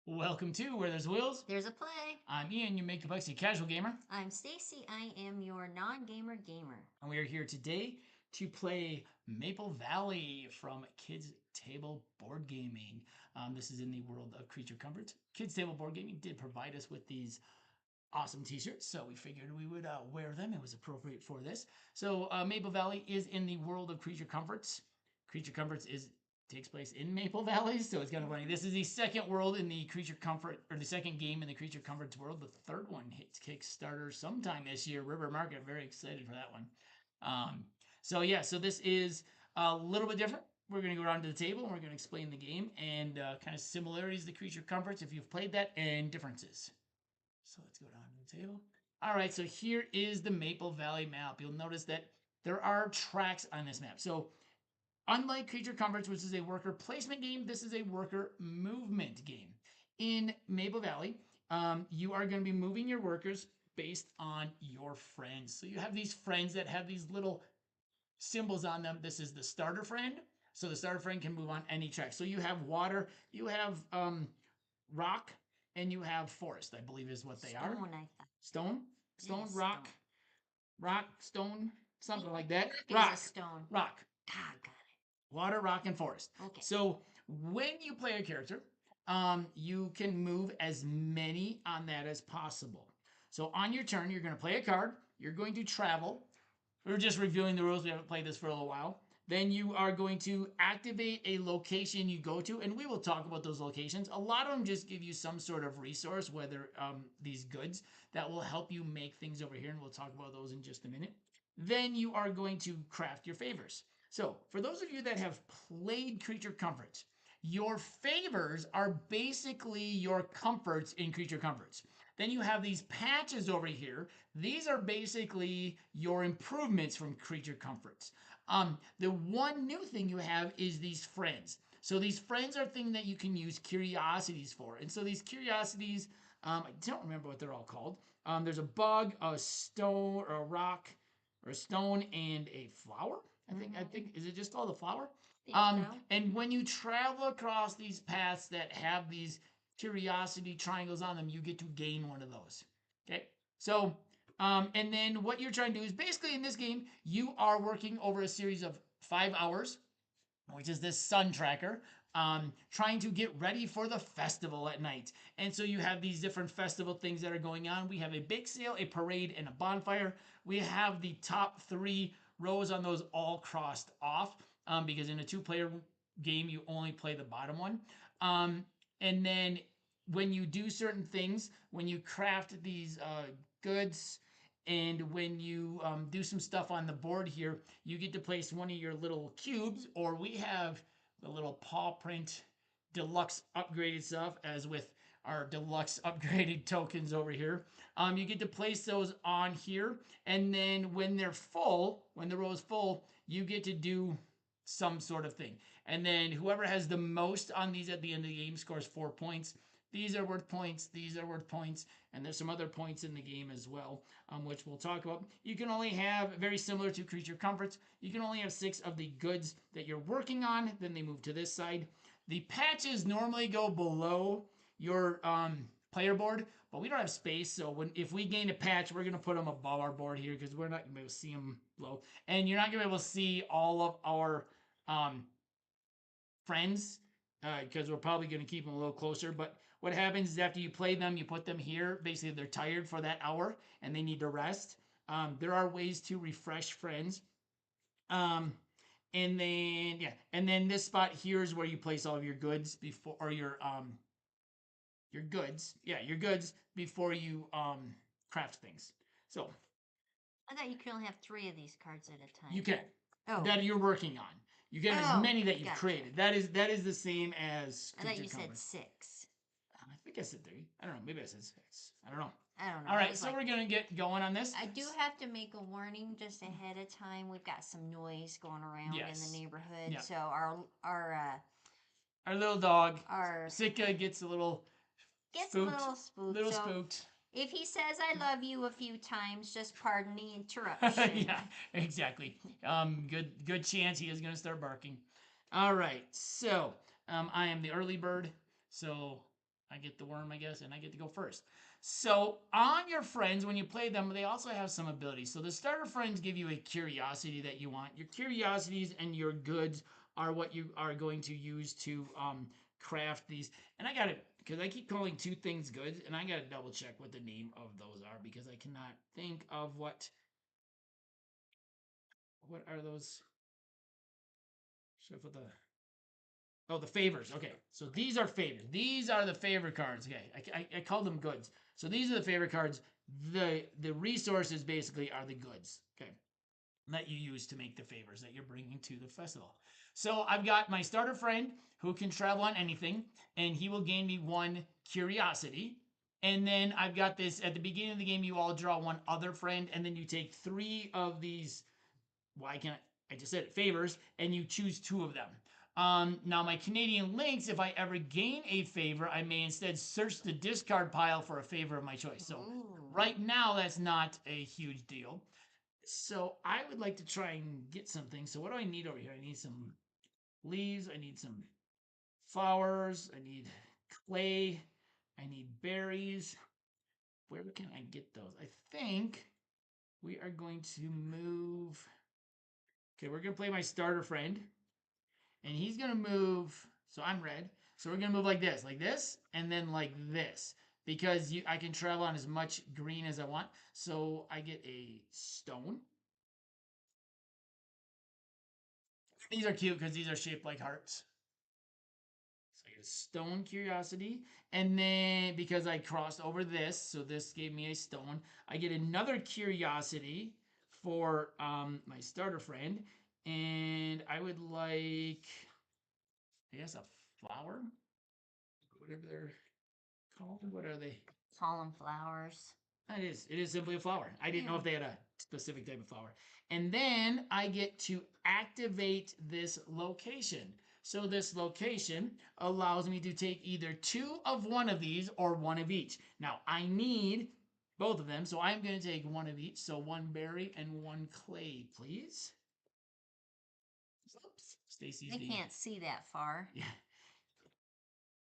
Welcome to Where There's Wheels. There's a play. I'm Ian, your Make Complexity Casual Gamer. I'm Stacey. I am your non-gamer gamer. And we are here today to play Maple Valley from Kids Table Board Gaming. This is in the world of Creature Comforts. Kids Table Board Gaming did provide us with these awesome t-shirts, so we figured we would wear them. It was appropriate for this. So Maple Valley is in the world of Creature Comforts. Creature Comforts takes place in Maple Valley, so it's kind of funny. This is the second world in the Creature Comfort, or the second game in the Creature Comforts world. The third one hits Kickstarter sometime this year. River Market, very excited for that one. So this is a little bit different. We're going to go around to the table and we're going to explain the game and kind of similarities to Creature Comforts if you've played that, and differences. So let's go down to the table. All right, so here is the Maple Valley map. You'll notice that there are tracks on this map. So unlike Creature Comforts, which is a worker placement game, this is a worker movement game. In Maple Valley, you are going to be moving your workers based on your friends. So you have these friends that have these little symbols on them. This is the starter friend. So the starter friend can move on any track. So you have water, you have rock, and you have forest, I believe is what they are. Stone? Stone, Yes, rock, stone. rock, stone, something like that. Rock. Stone. Rock. Ah, got it. Water, rock, and forest. Okay. So when you play a character, you can move as many on that as possible. So on your turn, you're going to play a card. You're going to travel. We're just reviewing the rules. We haven't played this for a little while. Then you are going to activate a location you go to, and we will talk about those locations. A lot of them just give you some sort of resource, whether these goods that will help you make things over here, and we'll talk about those in just a minute. Then you are going to craft your favors. So for those of you that have played Creature Comforts, your favors are basically your comforts in Creature Comforts. Then you have these patches over here. These are basically your improvements from Creature Comforts. The one new thing you have is these friends. So these friends are things that you can use curiosities for. And so these curiosities, I don't remember what they're all called. There's a bug, a stone, or a rock, or a stone, and a flower. I think, is it just called a flower? And when you travel across these paths that have these curiosity triangles on them, you get to gain one of those. Okay, so and then what you're trying to do is basically in this game, you are working over a series of 5 hours, which is this sun tracker, trying to get ready for the festival at night. And so you have these different festival things that are going on. We have a bake sale, a parade, and a bonfire. We have the top 3 rows on those all crossed off because in a 2-player game, you only play the bottom one. And then when you do certain things, when you craft these goods, and when you do some stuff on the board here, you get to place one of your little cubes, or we have the little paw print deluxe upgraded stuff, as with our deluxe upgraded tokens over here. You get to place those on here, and then when they're full, when the row is full, you get to do some sort of thing. And then whoever has the most on these at the end of the game scores 4 points. These are worth points, these are worth points, and there's some other points in the game as well, which we'll talk about. You can only have, very similar to Creature Comforts, you can only have 6 of the goods that you're working on, then they move to this side. The patches normally go below your player board, but we don't have space, so if we gain a patch, we're going to put them above our board here because we're not going to be able to see them low. And you're not going to be able to see all of our friends because we're probably going to keep them a little closer. But what happens is after you play them, you put them here. Basically, they're tired for that hour and they need to rest. There are ways to refresh friends. And then this spot here is where you place all of your goods before, or your goods. Yeah, your goods before you craft things. So I thought you could only have 3 of these cards at a time. you can. Oh. That you're working on. You get as many that you've gotcha. created. That is the same as. I thought you said 6. I think I said 3. I don't know. Maybe I said 6. I don't know. I don't know. All right, so we're gonna get going on this. I do have to make a warning just ahead of time. We've got some noise going around in the neighborhood, so our little dog, our Sika, gets a little spooked. Spooked. If he says "I love you" a few times, just pardon the interruption. Yeah, exactly. Good chance he is gonna start barking. All right, so I am the early bird, so I get the worm, I guess, and I get to go first. So on your friends, when you play them, they also have some abilities. So the starter friends give you a curiosity that you want. Your curiosities and your goods are what you are going to use to craft these. And I got it, because I keep calling 2 things goods, and I got to double check what the name of those are, because I cannot think of what are those. For the the favors. Okay, so these are favors. These are the favor cards. Okay, I call them goods. So these are the favor cards. The resources basically are the goods. Okay, that you use to make the favors that you're bringing to the festival. So I've got my starter friend who can travel on anything, and he will gain me 1 curiosity. And then I've got this at the beginning of the game. You all draw 1 other friend, and then you take 3 of these. Why can't I just said it, favors, and you choose 2 of them. Now, my Canadian links, if I ever gain a favor, I may instead search the discard pile for a favor of my choice. So right now, that's not a huge deal. So I would like to try and get something. So what do I need over here? I need some leaves. I need some flowers. I need clay. I need berries. Where can I get those? I think we are going to move. Okay, we're going to play my starter friend. And he's going to move, so I'm red. So we're going to move like this, and then like this. Because I can travel on as much green as I want. So I get a stone. These are cute because these are shaped like hearts. So I get a stone curiosity. And then because I crossed over this, so this gave me a stone, I get another curiosity for my starter friend. And I would like, I guess, a flower, whatever they're called. What are they? Call them flowers. It is simply a flower. I didn't know if they had a specific type of flower. And then I get to activate this location. So this location allows me to take either 2 of one of these or 1 of each. Now I need both of them, so I'm going to take 1 of each. So 1 berry and 1 clay, please. Oops. Stacey's. I can't see that far. Yeah.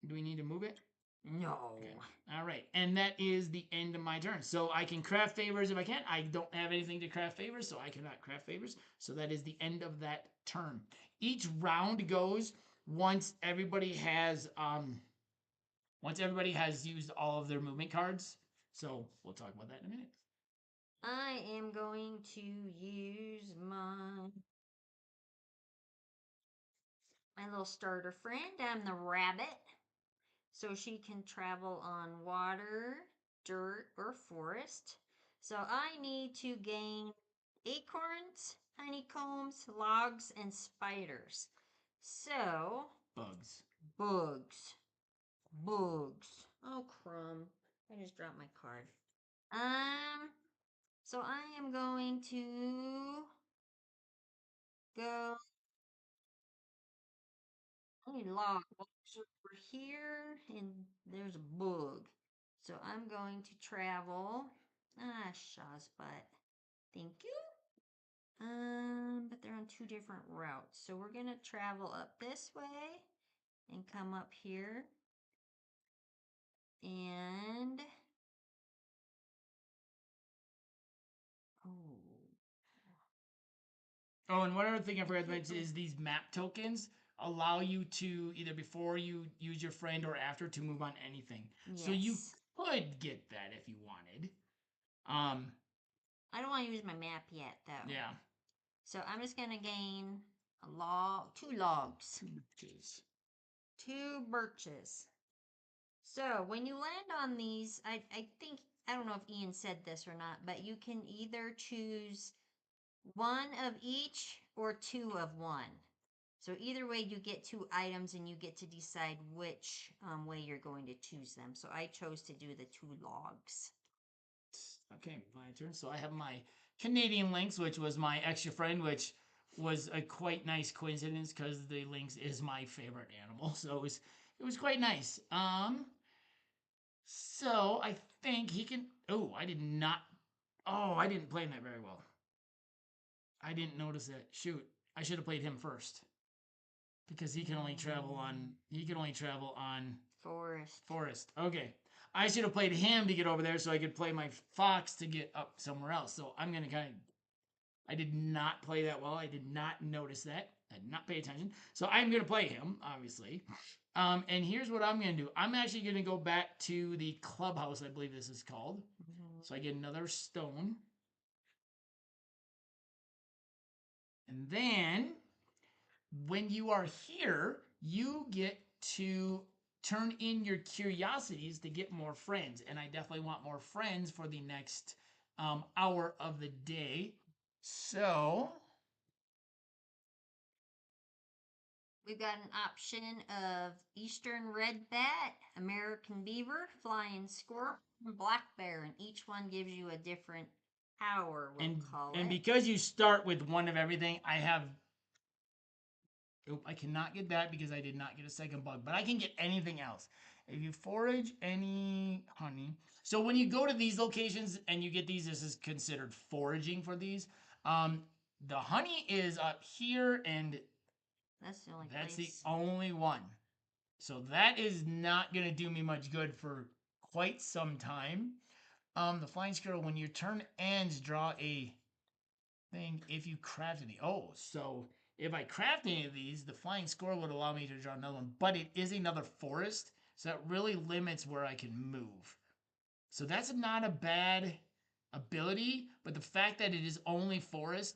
Do we need to move it? No. Okay. All right. And that is the end of my turn. So I can craft favors if I can. I don't have anything to craft favors, so I cannot craft favors. So that is the end of that turn. Each round goes once everybody has used all of their movement cards. So we'll talk about that in a minute. I am going to use my little starter friend. I'm the rabbit. So she can travel on water, dirt, or forest. So I need to gain acorns, honeycombs, logs, and spiders. So bugs. Bugs. Bugs. Oh, crumb. I just dropped my card. So I am going to go. I need logs over here, and there's a bug. So I'm going to travel. Ah, Shaw's butt. Thank you. But they're on two different routes. So we're gonna travel up this way and come up here. And oh, and one other thing I forgot to mention is these map tokens allow you to either before you use your friend or after to move on anything. Yes. So you could get that if you wanted. I don't want to use my map yet, though. Yeah. So I'm just gonna gain a log, 2 logs. 2 birches. 2 birches. So when you land on these, I think, I don't know if Ian said this or not, but you can either choose 1 of each or 2 of one. So either way, you get 2 items and you get to decide which way you're going to choose them. So I chose to do the 2 logs. Okay, my turn. So I have my Canadian lynx, which was my extra friend, which was a quite nice coincidence because the lynx is my favorite animal. So it was quite nice. So I think he can. Oh, I did not. Oh, I didn't play that very well. I didn't notice that. Shoot, I should have played him first because he can only travel on forest. Okay. I should have played him to get over there so I could play my fox to get up somewhere else. So I'm going to I did not play that well. I did not notice that. I did not pay attention. So I'm going to play him, obviously. And here's what I'm going to do. I'm actually going to go back to the clubhouse, I believe this is called. So I get another stone. And then when you are here, you get to turn in your curiosities to get more friends. And I definitely want more friends for the next hour of the day. So we've got an option of Eastern red bat, American beaver, flying squirrel, and black bear, and each one gives you a different power, we'll call it. And because you start with one of everything, I have... Nope, I cannot get that because I did not get a second bug, but I can get anything else. If you forage any honey. So when you go to these locations and you get these, this is considered foraging for these. The honey is up here, and that's the only that's place. The only one. So that is not going to do me much good for quite some time. The flying squirrel, when your turn ends, draw a thing if you craft any. Oh, so if I craft any of these, the flying squirrel would allow me to draw another one, but it is another forest, so that really limits where I can move. So that's not a bad ability, but the fact that it is only forest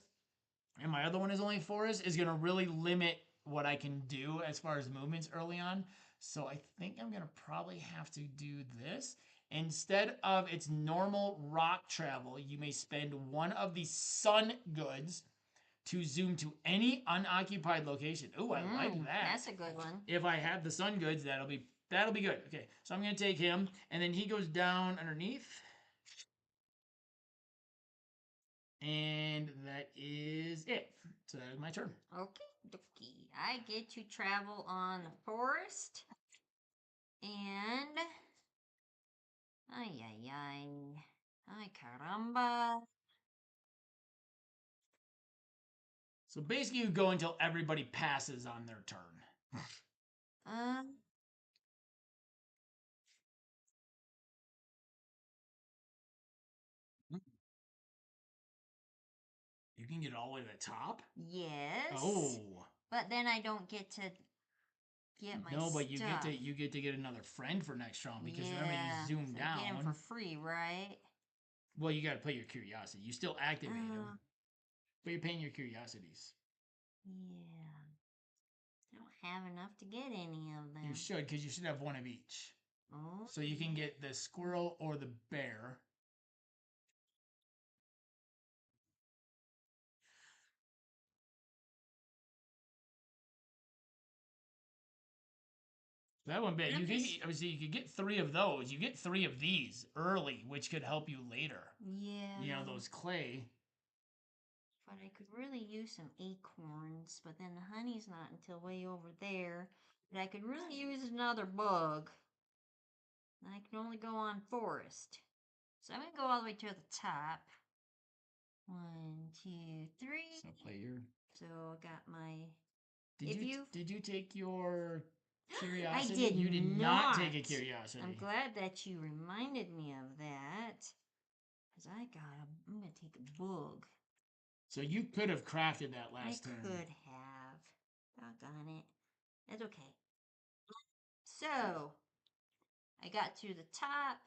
and my other one is only forest is going to really limit what I can do as far as movements early on. So I think I'm going to probably have to do this. Instead of its normal rock travel, you may spend one of the sun goods to zoom to any unoccupied location. Ooh, I like that. That's a good one. If I have the sun goods, that'll be good. Okay, so I'm going to take him, and then he goes down underneath. And that is it. So that is my turn. Okay, dokie. I get to travel on the forest. And... Ay, ay, ay. Ay, caramba. So basically you go until everybody passes on their turn. You can get all the way to the top? Yes. Oh. But then I don't get to get my stuff. No, but you get to get another friend for next round because remember you zoom down. Get him for free, right? Well, you got to play your curiosity. You still activate them, but you're paying your curiosities. Yeah. I don't have enough to get any of them. You should, because you should have one of each. Oh. So you can get the squirrel or the bear. That one bit. Obviously you could get 3 of those. You get 3 of these early, which could help you later. Yeah. You know, those clay. But I could really use some acorns, but then the honey's not until way over there. But I could really use another bug. I can only go on forest. So I'm going to go all the way to the top. 1, 2, 3. So play your... So I got my... Did you take your curiosity? I did You did not take a curiosity. I'm glad that you reminded me of that. Because I'm going to take a bug. So you could have crafted that last turn. I could have. Doggone it. That's okay. So, I got to the top,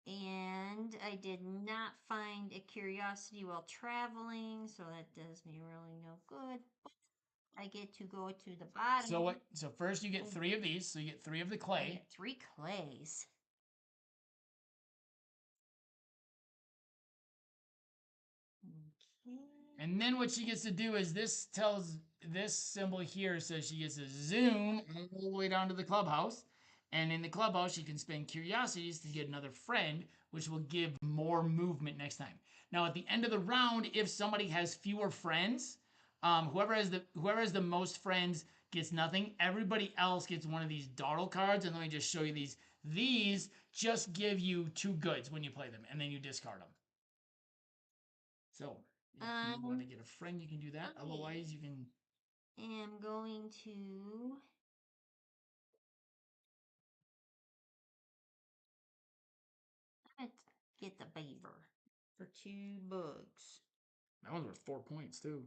and I did not find a curiosity while traveling, so that does me really no good. I get to go to the bottom. So what? So first you get 3 of these, so you get 3 of the clay. I get 3 clays. Okay. And then what she gets to do is this symbol here says she gets to zoom all the way down to the clubhouse. And in the clubhouse, she can spend curiosities to get another friend, which will give more movement next time. Now, at the end of the round, if somebody has fewer friends, whoever has the most friends gets nothing. Everybody else gets one of these dawdle cards. And let me just show you these. These just give you 2 goods when you play them, and then you discard them. So, if you want to get a friend, you can do that. Okay. Otherwise, you can... I'm going to... Let's get the beaver for 2 bugs. That one's worth 4 points, too.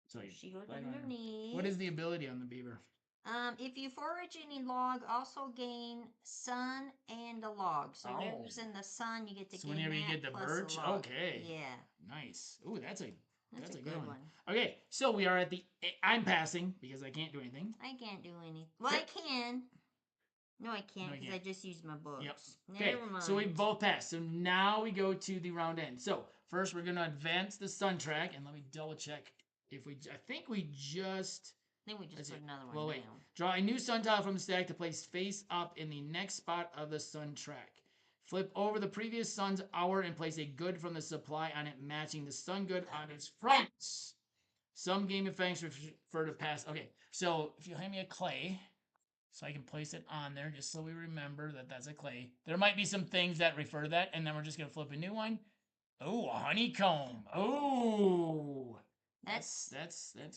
So she goes underneath. What is the ability on the beaver? If you forage any log, also gain sun and a log. So whatever's in the sun, you get to gain that. So whenever you get the birch? Okay. Yeah. Nice. Ooh, that's a good one. one. Okay, so we are at the... I'm passing because I can't do anything. I can't do anything. Well, I can. No, I can't because I just used my books. Yep. Never mind. So we both passed. So now we go to the round end. So first we're going to advance the sun track. And let me double check if we... I think we just... Then we just put another one down. Wait. Draw a new sun tile from the stack to place face up in the next spot of the sun track. Flip over the previous sun's hour and place a good from the supply on it, matching the sun good on its front. Some game effects refer to past. Okay, so if you hand me a clay, so I can place it on there, just so we remember that that's a clay. There might be some things that refer to that, and then we're just gonna flip a new one. Oh, a honeycomb. Oh. That's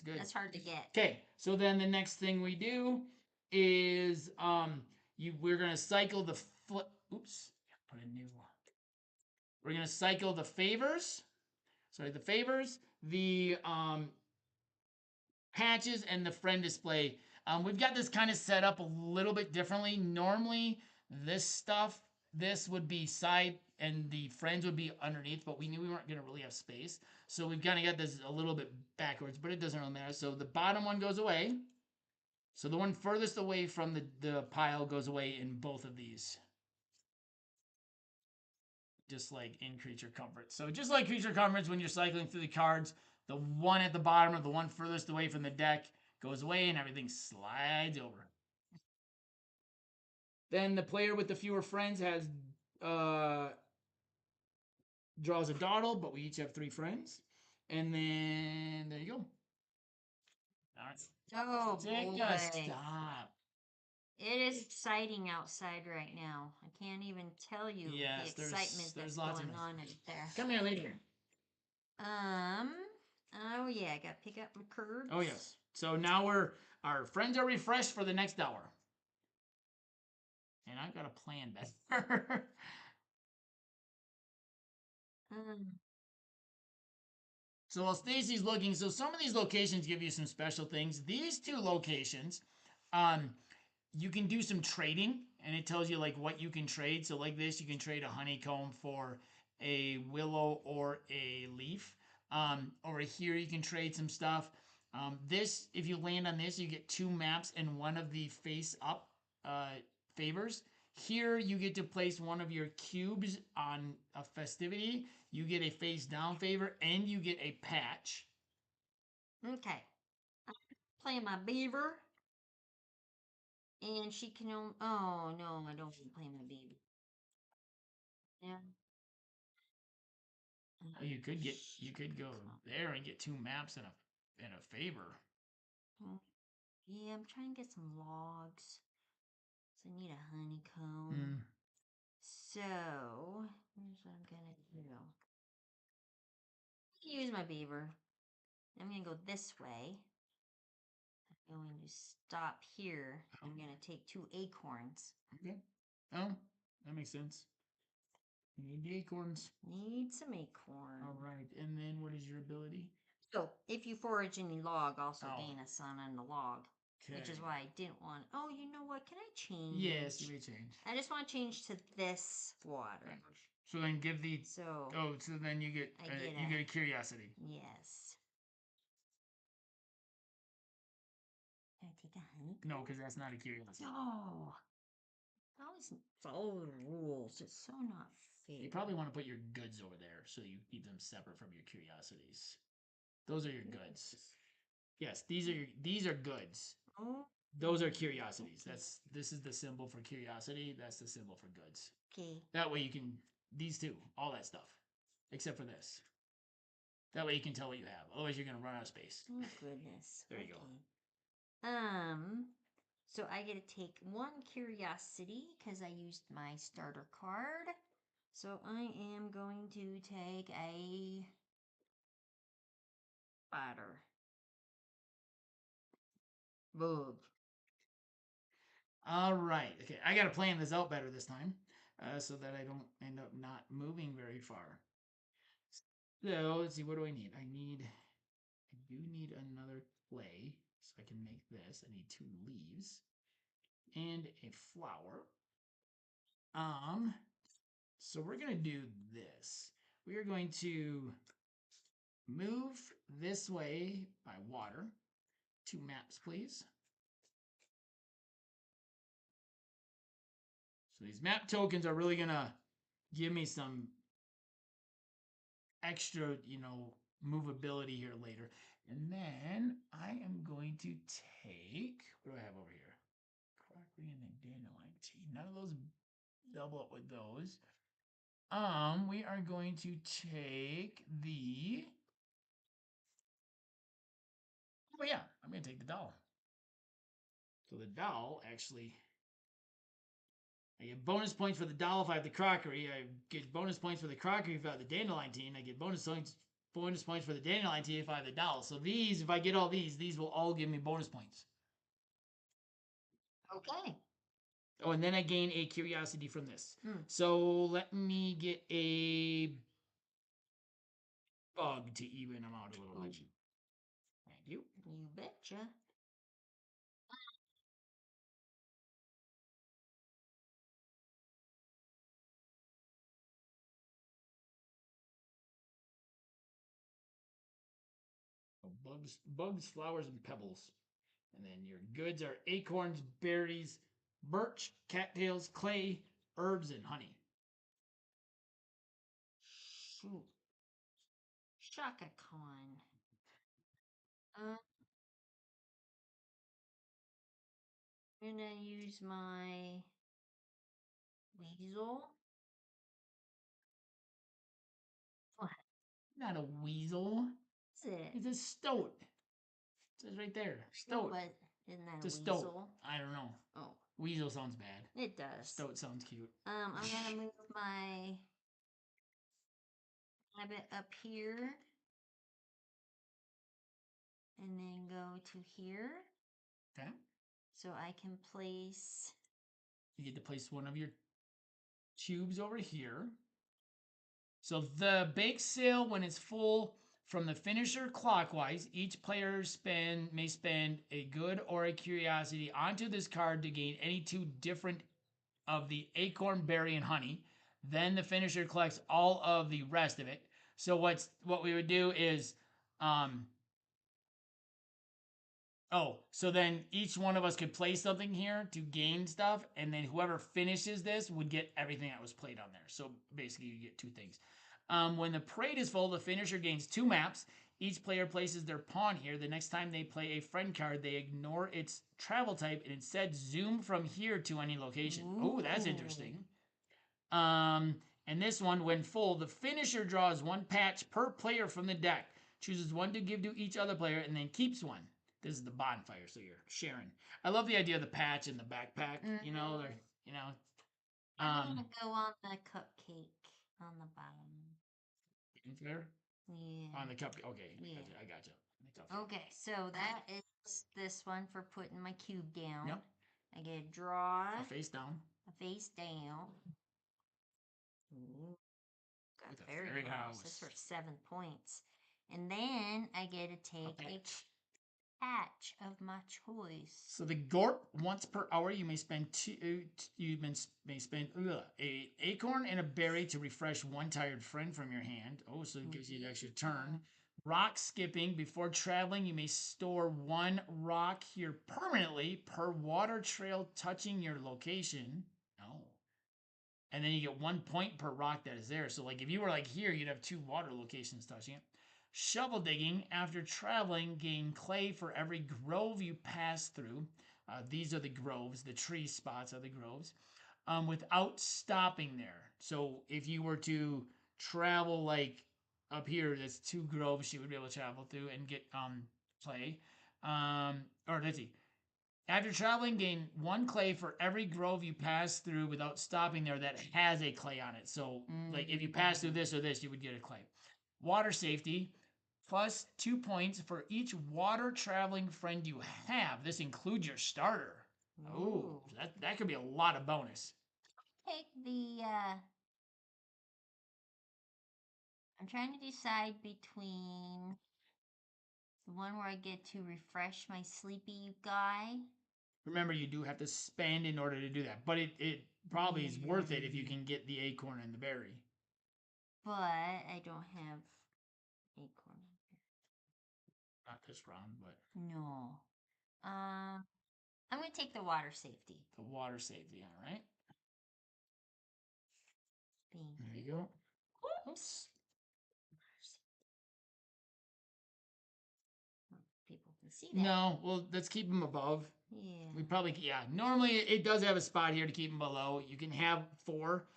good. That's hard to get. Okay, so then the next thing we do is we're gonna cycle the We're gonna cycle the favors. Sorry, the favors, the patches, and the friend display. We've got this kind of set up a little bit differently. Normally, this would be side and the friends would be underneath, but we knew we weren't going to really have space. So we've kind of got this a little bit backwards, but it doesn't really matter. So the bottom one goes away. So the one furthest away from the pile goes away in both of these. Just like in Creature Comforts. So just like Creature Comforts, when you're cycling through the cards, the one at the bottom of the one furthest away from the deck goes away and everything slides over. Then the player with the fewer friends has draws a dawdle, but we each have 3 friends. And then there you go. All right. Oh, boy. Stop. It is exciting outside right now. I can't even tell you the excitement that's going on in there. Come here, lady. Oh yeah, I got to pick up my cards. Oh yes. So now our friends are refreshed for the next hour. And I've got a plan better. So while Stacey's looking, so some of these locations give you some special things. These 2 locations, you can do some trading, and it tells you like what you can trade. So like this, you can trade a honeycomb for a willow or a leaf. Over here, you can trade some stuff. This, if you land on this, you get 2 maps and one of the face up favors. Here, you get to place one of your cubes on a festivity. You get a face down favor, and you get a patch. Okay. I'm playing my beaver. And she can only. Oh, no, I don't want to play my beaver. Yeah. Oh, you could go there and get 2 maps and a favor. Yeah, I'm trying to get some logs. So I need a honeycomb. So here's what I'm gonna do. Use my beaver. I'm gonna go this way. I'm going to stop here. I'm gonna take 2 acorns. Okay. Oh, that makes sense. You need the acorns. Need some acorn. All right. And then what is your ability? So if you forage any log, also gain a sun on the log. Okay. Which is why I didn't want. Oh, you know what? Can I change? Yes, you may change. I just want to change to this water. Okay. So then give the. So. Oh, so then you get. You get a curiosity. Yes. Can I take a honey? No, because that's not a curiosity. No. I always follow the rules. It's so not fair. You probably want to put your goods over there so you keep them separate from your curiosities. Those are your goods. Yes, these are goods. Oh. Those are curiosities. This is the symbol for curiosity. That's the symbol for goods. Okay. That way you can these two, all that stuff, except for this. That way you can tell what you have. Otherwise, you're gonna run out of space. Oh goodness. There you go. So I get to take 1 curiosity because I used my starter card. So I am going to take a spider. Bug. All right. Okay, I gotta plan this out better this time, so that I don't end up not moving very far. So let's see. What do I need? I do need another clay, so I can make this. I need 2 leaves and a flower. So we're gonna do this. We are going to move this way by water. 2 maps, please. So these map tokens are really gonna give me some extra, movability here later. And then I am going to take, what do I have over here? Crockery and then dandelion tea. None of those double up with those. We are going to take the. Oh yeah, I'm gonna take the doll. So the doll actually. I get bonus points for the doll if I have the crockery. I get bonus points for the crockery if I have the dandelion tea. And I get bonus points for the dandelion tea if I have the doll. So these, if I get all these will all give me bonus points. Okay. Oh, and then I gain a curiosity from this. So let me get a bug to even them out a little bit. Thank you. You betcha. Bugs, flowers, and pebbles. And then your goods are acorns, berries, birch, cattails, clay, herbs, and honey. Shoot. Shaka Khan. I'm gonna use my weasel. What Not a weasel. is it? It's a stoat. It says right there. No, Stoat. but isn't that It's a a weasel? stoat. I don't know. Oh. Weasel sounds bad. It does. Stoat sounds cute. I'm gonna move my habit up here. And then go to here. Okay. So I can place. You get to place one of your cubes over here. So the bake sale, when it's full, From the finisher clockwise, each player may spend a good or a curiosity onto this card to gain any two different of the acorn, berry, and honey. Then the finisher collects all of the rest of it. So what we would do is, so then each one of us could play something here to gain stuff, and then whoever finishes this would get everything that was played on there. So basically, you get two things. When the parade is full, the finisher gains 2 maps. Each player places their pawn here. The next time they play a friend card, they ignore its travel type and instead zoom from here to any location. Oh, that's interesting. And this one, when full, the finisher draws 1 patch per player from the deck, chooses 1 to give to each other player, and then keeps 1. This is the bonfire, so you're sharing. I love the idea of the patch and the backpack. You know, they're I'm gonna go on the cupcake on the bottom. There? Yeah. On the cupcake. Okay, Yeah. I gotcha. Okay, so that is this one for putting my cube down. Yep. I get a draw. A face down. A face down. Ooh, got With a fairy fairy house. house. That's for 7 points. And then I get to take a patch of my choice. So the Gorp, once per hour, you may spend a acorn and a berry to refresh 1 tired friend from your hand. Oh, so it gives you an extra turn. Rock skipping. Before traveling, you may store 1 rock here permanently per water trail touching your location. Oh. And then you get 1 point per rock that is there. So like if you were like here, you'd have 2 water locations touching it. Shovel digging. After traveling, gain clay for every grove you pass through. These are the groves. The tree spots are the groves. Without stopping there. So if you were to travel like up here, that's 2 groves you would be able to travel through and get clay. Or let's see. After traveling, gain 1 clay for every grove you pass through without stopping there that has a clay on it. So, like if you pass through this or this, you would get a clay. Water safety, plus 2 points for each water traveling friend you have. This includes your starter. Oh, that could be a lot of bonus. Take the. I'm trying to decide between the one where I get to refresh my sleepy guy. Remember, you do have to spend in order to do that, but it probably is worth it if you can get the acorn and the berry. But I don't have acorn. Not this round, but no. I'm gonna take the water safety. The water safety, all right. There you go. Oops. People can see that. No, well, let's keep them above. Yeah. We probably, yeah. Normally, it does have a spot here to keep them below. You can have 4,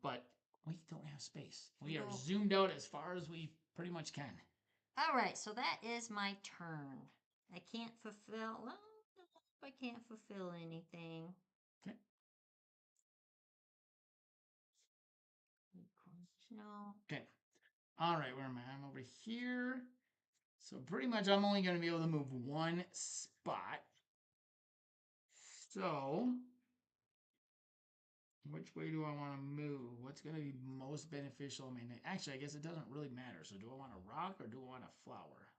but we don't have space. We are zoomed out as far as we pretty much can. All right, so that is my turn. I can't fulfill. Well, I can't fulfill anything. Okay. No. Okay. All right, where am I? I'm over here. So pretty much I'm only going to be able to move 1 spot. So which way do I want to move? What's going to be most beneficial? I mean, actually, I guess it doesn't really matter. So do I want a rock or do I want a flower?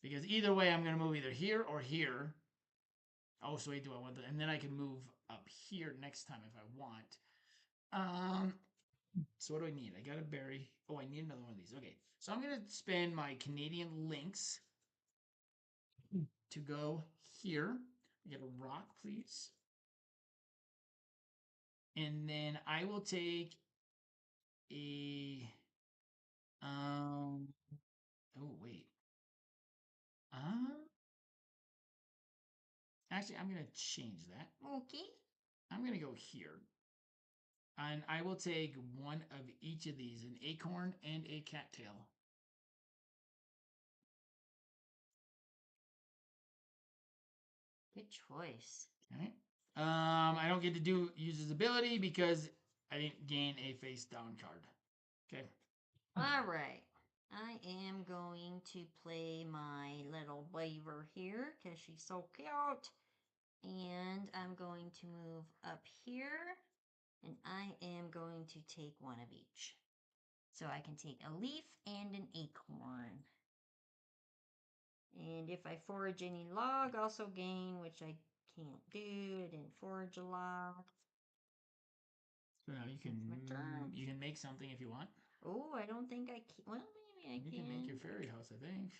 Because either way, I'm going to move either here or here. Oh, so wait, do I want that? And then I can move up here next time if I want. So what do I need? I got a berry. Oh, I need another one of these. Okay, so I'm going to spend my Canadian links to go here. Get a rock, please. And then I will take a oh wait. Actually I'm gonna change that. Okay. I'm gonna go here. And I will take 1 of each of these, an acorn and a cattail. Good choice. All right. I don't get to use his ability because I didn't gain a face down card. Okay. All right. I am going to play my little beaver here because she's so cute. And I'm going to move up here. And I am going to take 1 of each. So I can take a leaf and an acorn. And if I forage any log, also gain, which I can't do. I didn't forage a log. So now you can make something if you want. Oh, I don't think I can. Well, maybe I can. You can make your fairy house, I think.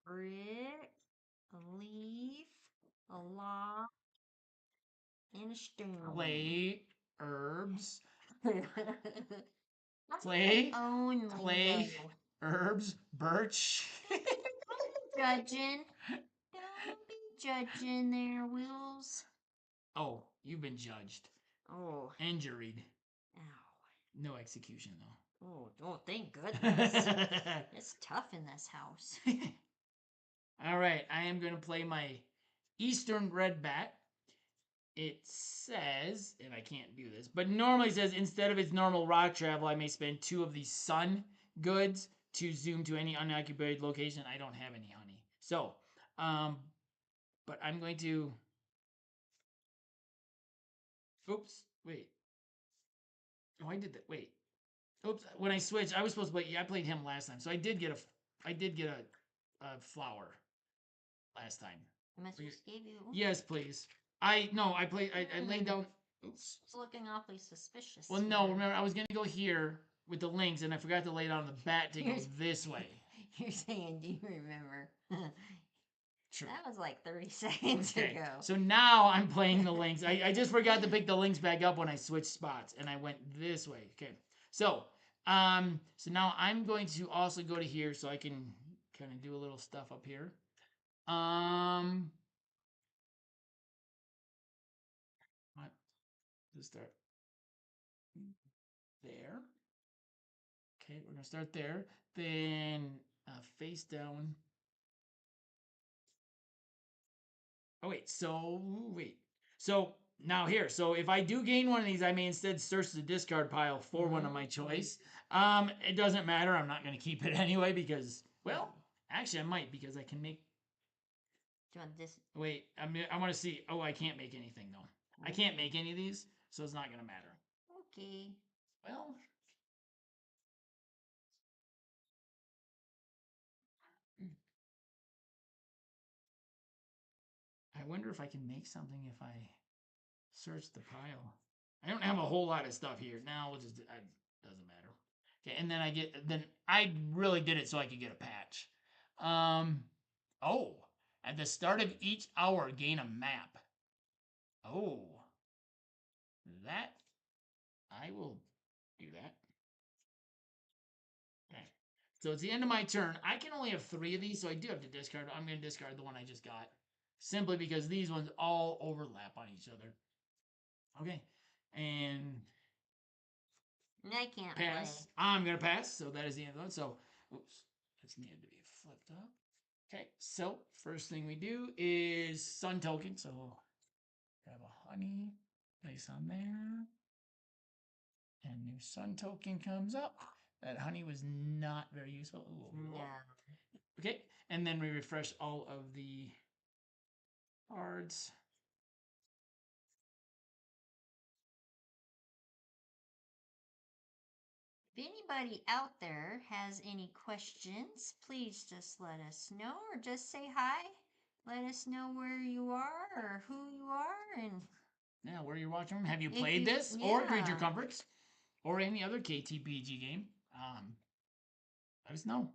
Brick, a leaf, a log, and a stone. Clay, herbs, That's clay, my own clay, lingo. herbs, birch. Judging. Don't be judging there, Wills. Oh, you've been judged Oh, and juried. ow. No execution though. Oh, thank goodness. It's tough in this house. All right, I am going to play my Eastern Red Bat. It says, and I can't do this, but normally it says instead of its normal rock travel, I may spend 2 of these sun goods to zoom to any unoccupied location. I don't have any honey. So, but I'm going to, oops, wait. Oh, I did that. Wait. Oops, when I switched, I was supposed to play, yeah, I played him last time. So I did get a flower last time. Am I supposed to give you? Yes, please. I laid down. Oops. It's looking awfully suspicious. Well, no, remember I was gonna go here with the links, and I forgot to lay down the bat to go this way. You're saying, do you remember? True. That was like 30 seconds ago. So now I'm playing the links. I just forgot to pick the links back up when I switched spots, and I went this way. Okay. So now I'm going to also go to here so I can kind of do a little stuff up here. What? Let's start there. Okay, we're gonna start there. Then face down. Oh wait, so now here. So if I do gain one of these, I may instead search the discard pile for one of my choice. It doesn't matter. I'm not gonna keep it anyway because, well, actually I might because I can make. Do you want this? Wait, I want to see. Oh, I can't make anything though. I can't make any of these, so it's not gonna matter. Okay. Well. I wonder if I can make something if I search the pile. I don't have a whole lot of stuff here. Now we'll just, doesn't matter. Okay, and then I really did it so I could get a patch. Oh, at the start of each hour, gain a map. Oh, that, I will do that. Okay, so it's the end of my turn. I can only have 3 of these, so I do have to discard. I'm going to discard the one I just got. Simply because these ones all overlap on each other. Okay, and I can't pass. play. I'm gonna pass. So that is the end of the one. So, oops, this needed to be flipped up. Okay, so first thing we do is sun token. So grab a honey, place on there, and new sun token comes up. That honey was not very useful. Ooh, No. okay, and then we refresh all of the cards. If anybody out there has any questions, please just let us know or just say hi. Let us know where you are or who you are and Yeah, where you're watching them. Have you played this or Creature Comforts or any other KTBG game? Let us know.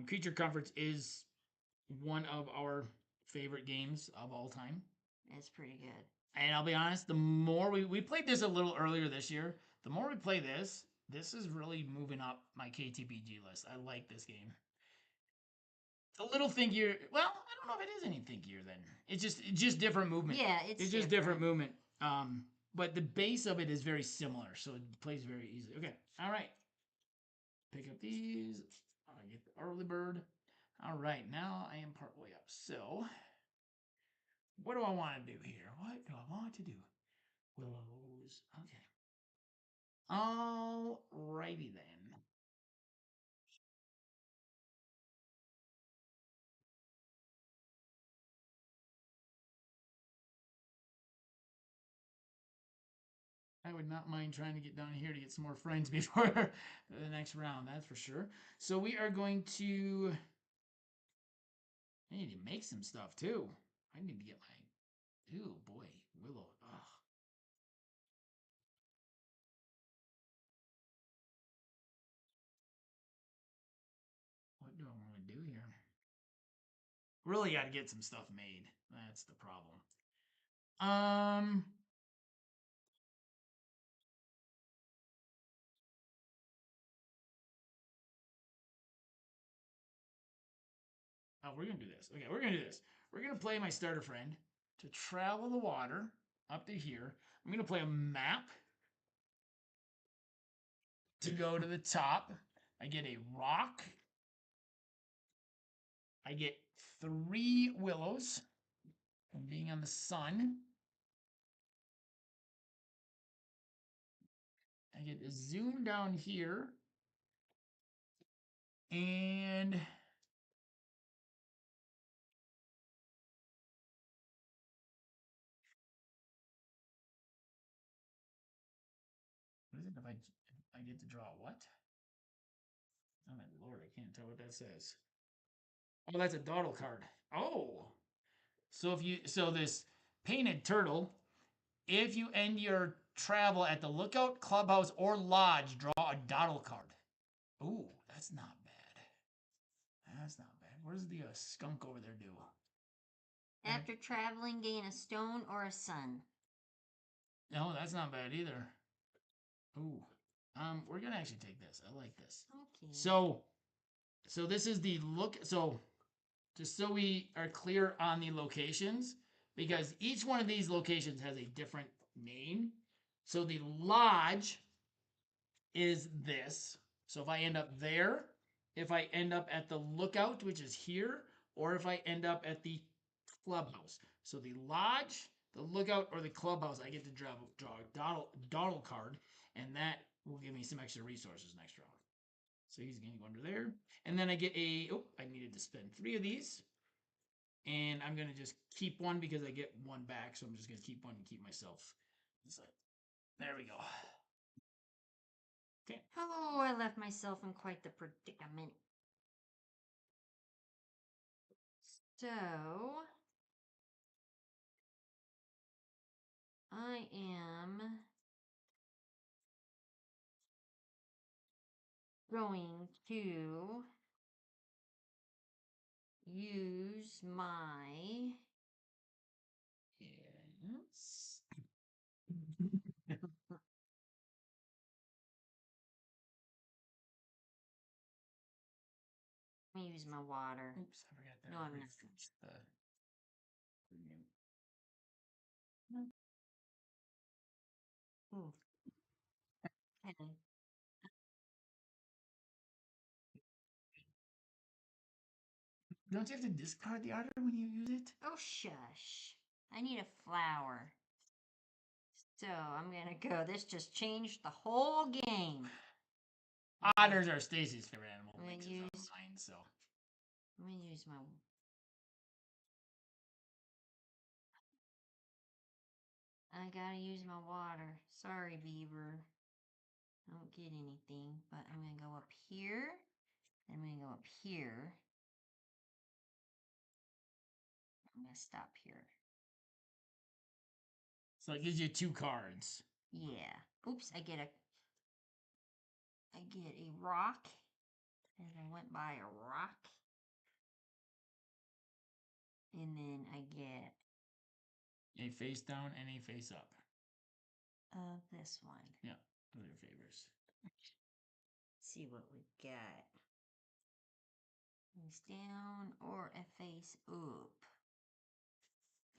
Creature Comforts is one of our favorite games of all time. It's pretty good. And I'll be honest, the more we played this a little earlier this year, the more we play this is really moving up my KTBG list. I like this game. It's a little thinkier. Well, I don't know if it is any thinkier then. It's just different movement. Yeah, it's just different movement. But the base of it is very similar, so it plays very easily. Okay, all right. Pick up these. I get the early bird. All right, now I am partway up. So, what do I want to do here? What do I want to do? Willows. Okay. All righty then. I would not mind trying to get down here to get some more friends before the next round, that's for sure. So we are going to. I need to make some stuff too. I need to get my. Ooh, boy. Willow. Ugh. What do I want to do here? Really got to get some stuff made. That's the problem. Oh, we're gonna do this. Okay, we're gonna do this. We're gonna play my starter friend to travel the water up to here. I'm gonna play a map to go to the top. I get a rock. I get 3 willows from being on the sun. I get to zoom down here. And what is it if I get to draw what? Oh my lord, I can't tell what that says. Oh, that's a dawdle card. Oh. So this painted turtle, if you end your travel at the lookout, clubhouse, or lodge, draw a dawdle card. Ooh, that's not bad. That's not bad. What does the skunk over there do? After traveling, gain a stone or a sun. No, that's not bad either. Ooh. We're gonna actually take this. I like this. Okay. So this is the look. So just so we are clear on the locations, because each one of these locations has a different name. So the lodge is this. So if I end up there, if I end up at the lookout, which is here, or if I end up at the clubhouse. So the lodge, the lookout, or the clubhouse, I get to draw a dawdle card, and that will give me some extra resources next round. So he's going to go under there. And then I get I needed to spend 3 of these. And I'm going to just keep one because I get one back. So I'm just going to keep one and keep myself. So, there we go. Okay. Oh, I left myself in quite the predicament. So, I am going to use my Yes. Let me use my water. Oops, I forgot that. No, I'm not. Ooh. Okay. Don't you have to discard the otter when you use it? Oh, shush. I need a flower. So, I'm gonna go. This just changed the whole game. Otters are Stacy's favorite animal. I'm gonna use mine, so. I'm gonna use my. I gotta use my water. Sorry, beaver. I don't get anything, but I'm gonna go up here. I'm gonna go up here. I'm gonna stop here. So it gives you 2 cards. Yeah. Oops, I get a rock. And I went by a rock. And then I get A face down and a face up. this one. Yeah, those are your favors. See what we got. Face down or a face up.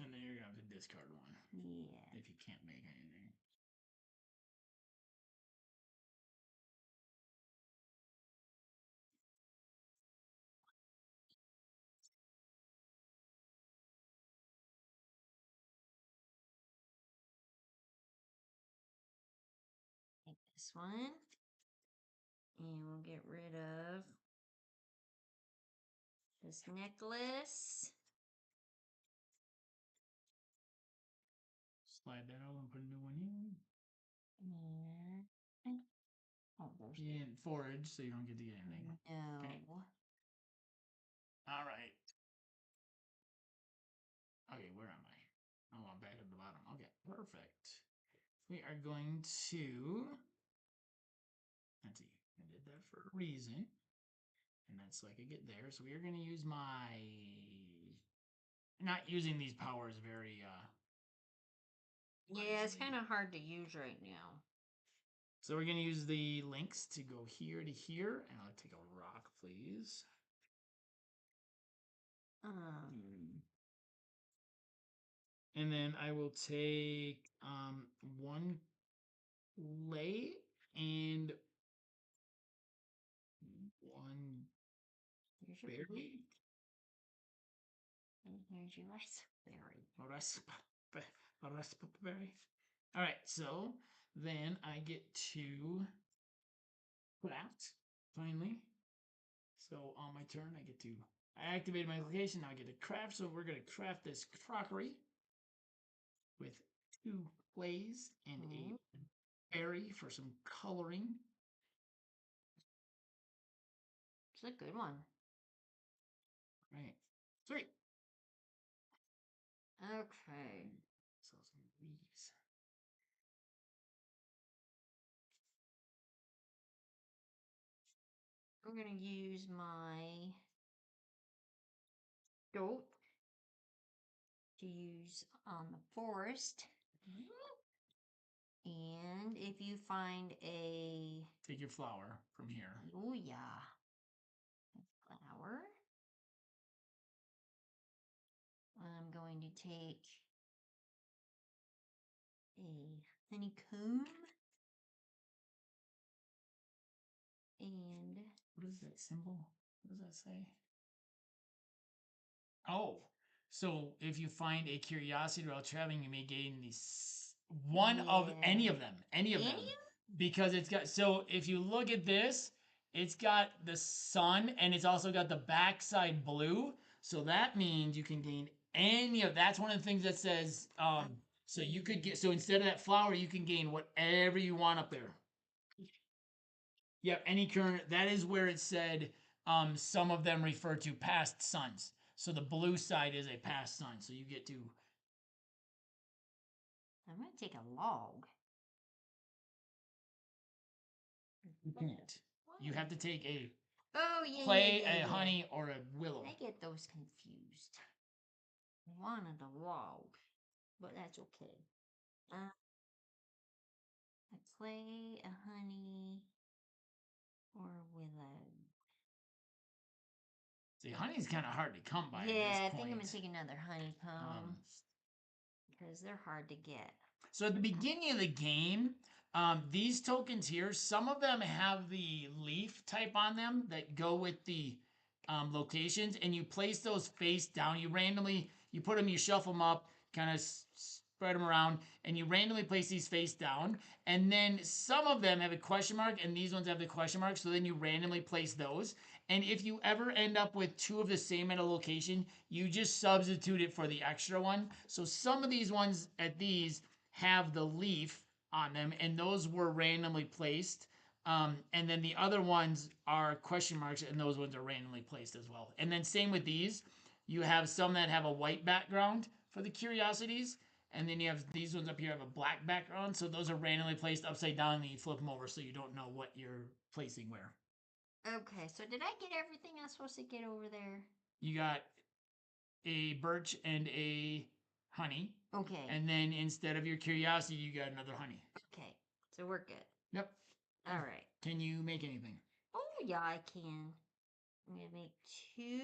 And then you're going to have to discard one. Yeah. If you can't make anything. Take this one. And we'll get rid of this necklace. Slide that over and put a new one in. And oh, there's You didn't forage, so you don't get to get anything. no. Okay. All right. Okay, where am I? Oh, I'm back at the bottom. Okay, perfect. We are going to. Let's see. I did that for a reason. And that's so I could get there. So we are going to use my. Not using these powers very. Yeah, it's kind of hard to use right now. So we're going to use the links to go here to here. And I'll take a rock, please. And then I will take one clay and one Here's your berry. and here's your raspberry. Raspberry. All right, so then I get to craft finally. So on my turn, I activated my location. Now I get to craft. So we're going to craft this crockery with 2 clays and a berry for some coloring. It's a good one. Right. Sweet. Okay. So some leaves. I'm going to use my goat to use on the forest. And if you find a... Take your flower from here. Oh, yeah. Flower. I'm going to take a honeycomb. And... What is that symbol? What does that say? Oh, so if you find a curiosity while traveling, you may gain these one of any of them, because it's got. So if you look at this, it's got the sun and it's also got the backside blue. So that means you can gain any of. That's one of the things that says. So you could get. So instead of that flower, you can gain whatever you want up there. Yep, any current. That is where it said. Some of them refer to past suns. So the blue side is a past sun. So you get to. I'm going to take a log. You can't. You have to take a clay, a honey, or a willow. I get those confused. I wanted a log, but that's okay. A clay, a honey, or a willow. See, honey's kind of hard to come by. Yeah, at this I think I'm point. gonna take another honeycomb because they're hard to get. So at the beginning of the game, these tokens here, some of them have the leaf type on them that go with the locations, and you place those face down. You put them, you shuffle them up, kind of spread them around, and you randomly place these face down. And then some of them have a question mark, and these ones have the question mark. So then you randomly place those. And if you ever end up with 2 of the same at a location, you just substitute it for the extra one. So some of these ones at these have the leaf on them, and those were randomly placed. And then the other ones are question marks, and those ones are randomly placed as well. And then same with these. You have some that have a white background for the curiosities, and then you have these ones up here have a black background. So those are randomly placed upside down, and you flip them over so you don't know what you're placing where. Okay, so did I get everything I'm supposed to get over there? You got a birch and a honey. Okay. And then instead of your curiosity, you got another honey. Okay, so we're good. Yep. All right. Can you make anything? Oh, yeah, I can. I'm going to make 2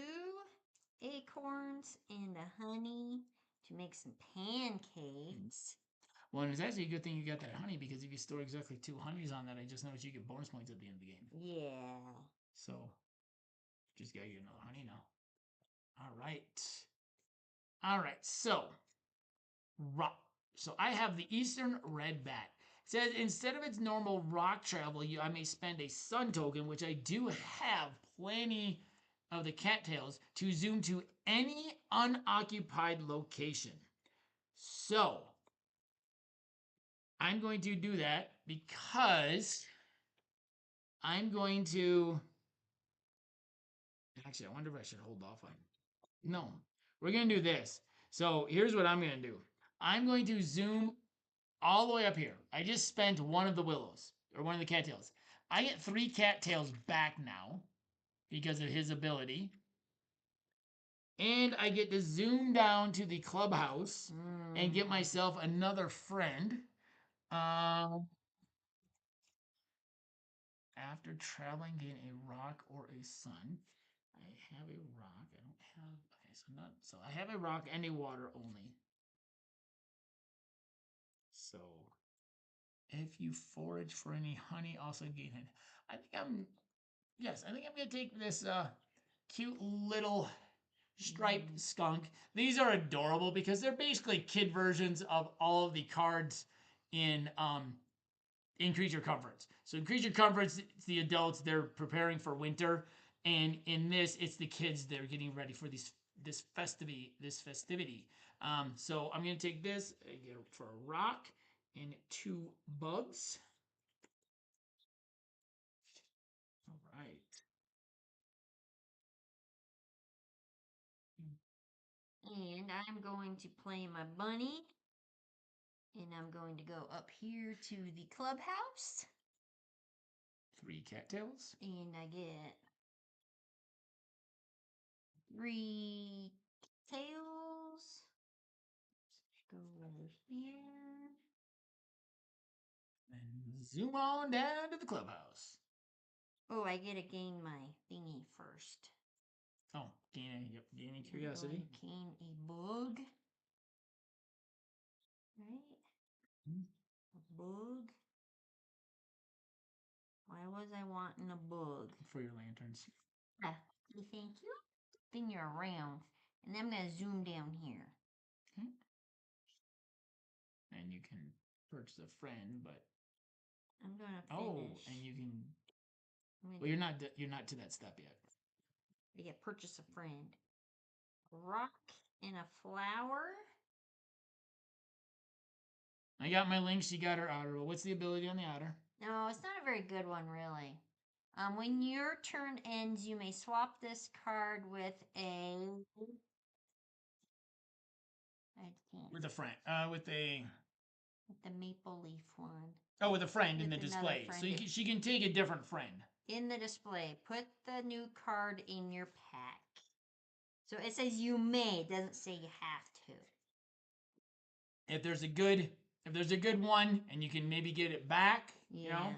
acorns and a honey to make some pancakes. Well, and it's actually a good thing you got that honey, because if you store exactly 2 honeys on that, I just noticed you get bonus points at the end of the game. Yeah. So, just gotta get another honey now. All right. All right, so, rock. So I have the Eastern Red Bat. It says instead of its normal rock travel, I may spend a sun token, which I do have plenty of the cattails, to zoom to any unoccupied location. So, I'm going to do that because I'm going to. Actually, I wonder if I should hold off on. No, we're going to do this. So here's what I'm going to do. I'm going to zoom all the way up here. I just spent one of the willows or one of the cattails. I get 3 cattails back now because of his ability. And I get to zoom down to the clubhouse and get myself another friend. After traveling, gain a rock or a sun. I have a rock. I don't have. Okay, so not. So I have a rock and a water only. So if you forage for any honey, also gain it. I think I'm. Yes, I think I'm gonna take this cute little striped skunk. These are adorable because they're basically kid versions of all of the cards in Creature Comforts. So in Creature Comforts, it's the adults, they're preparing for winter, and in this, it's the kids, they're getting ready for this festivity. So I'm gonna take this, I get it for a rock and 2 bugs. All right. And I'm going to play my bunny. And I'm going to go up here to the clubhouse. 3 cattails. And I get 3 tails. Go over here. And zoom on down to the clubhouse. Oh, I get to gain my thingy first. Oh, gaining curiosity. Gain a bug. Right? A bug. Why was I wanting a bug? For your lanterns. Ah, thank you. Spin you around. And I'm going to zoom down here. Okay. And you can purchase a friend, but I'm going to finish. and you can. Well, you're not to that step yet. I get purchase a friend. A rock and a flower. I got my link. She got her otter. What's the ability on the otter? No, it's not a very good one, really. When your turn ends, you may swap this card with a. With a friend. With a. With the maple leaf one. Oh, with a friend in With the another display. friend. So she can take a different friend. In the display, put the new card in your pack. So it says you may. It doesn't say you have to. If there's a good one, and you can maybe get it back. Yeah. You know.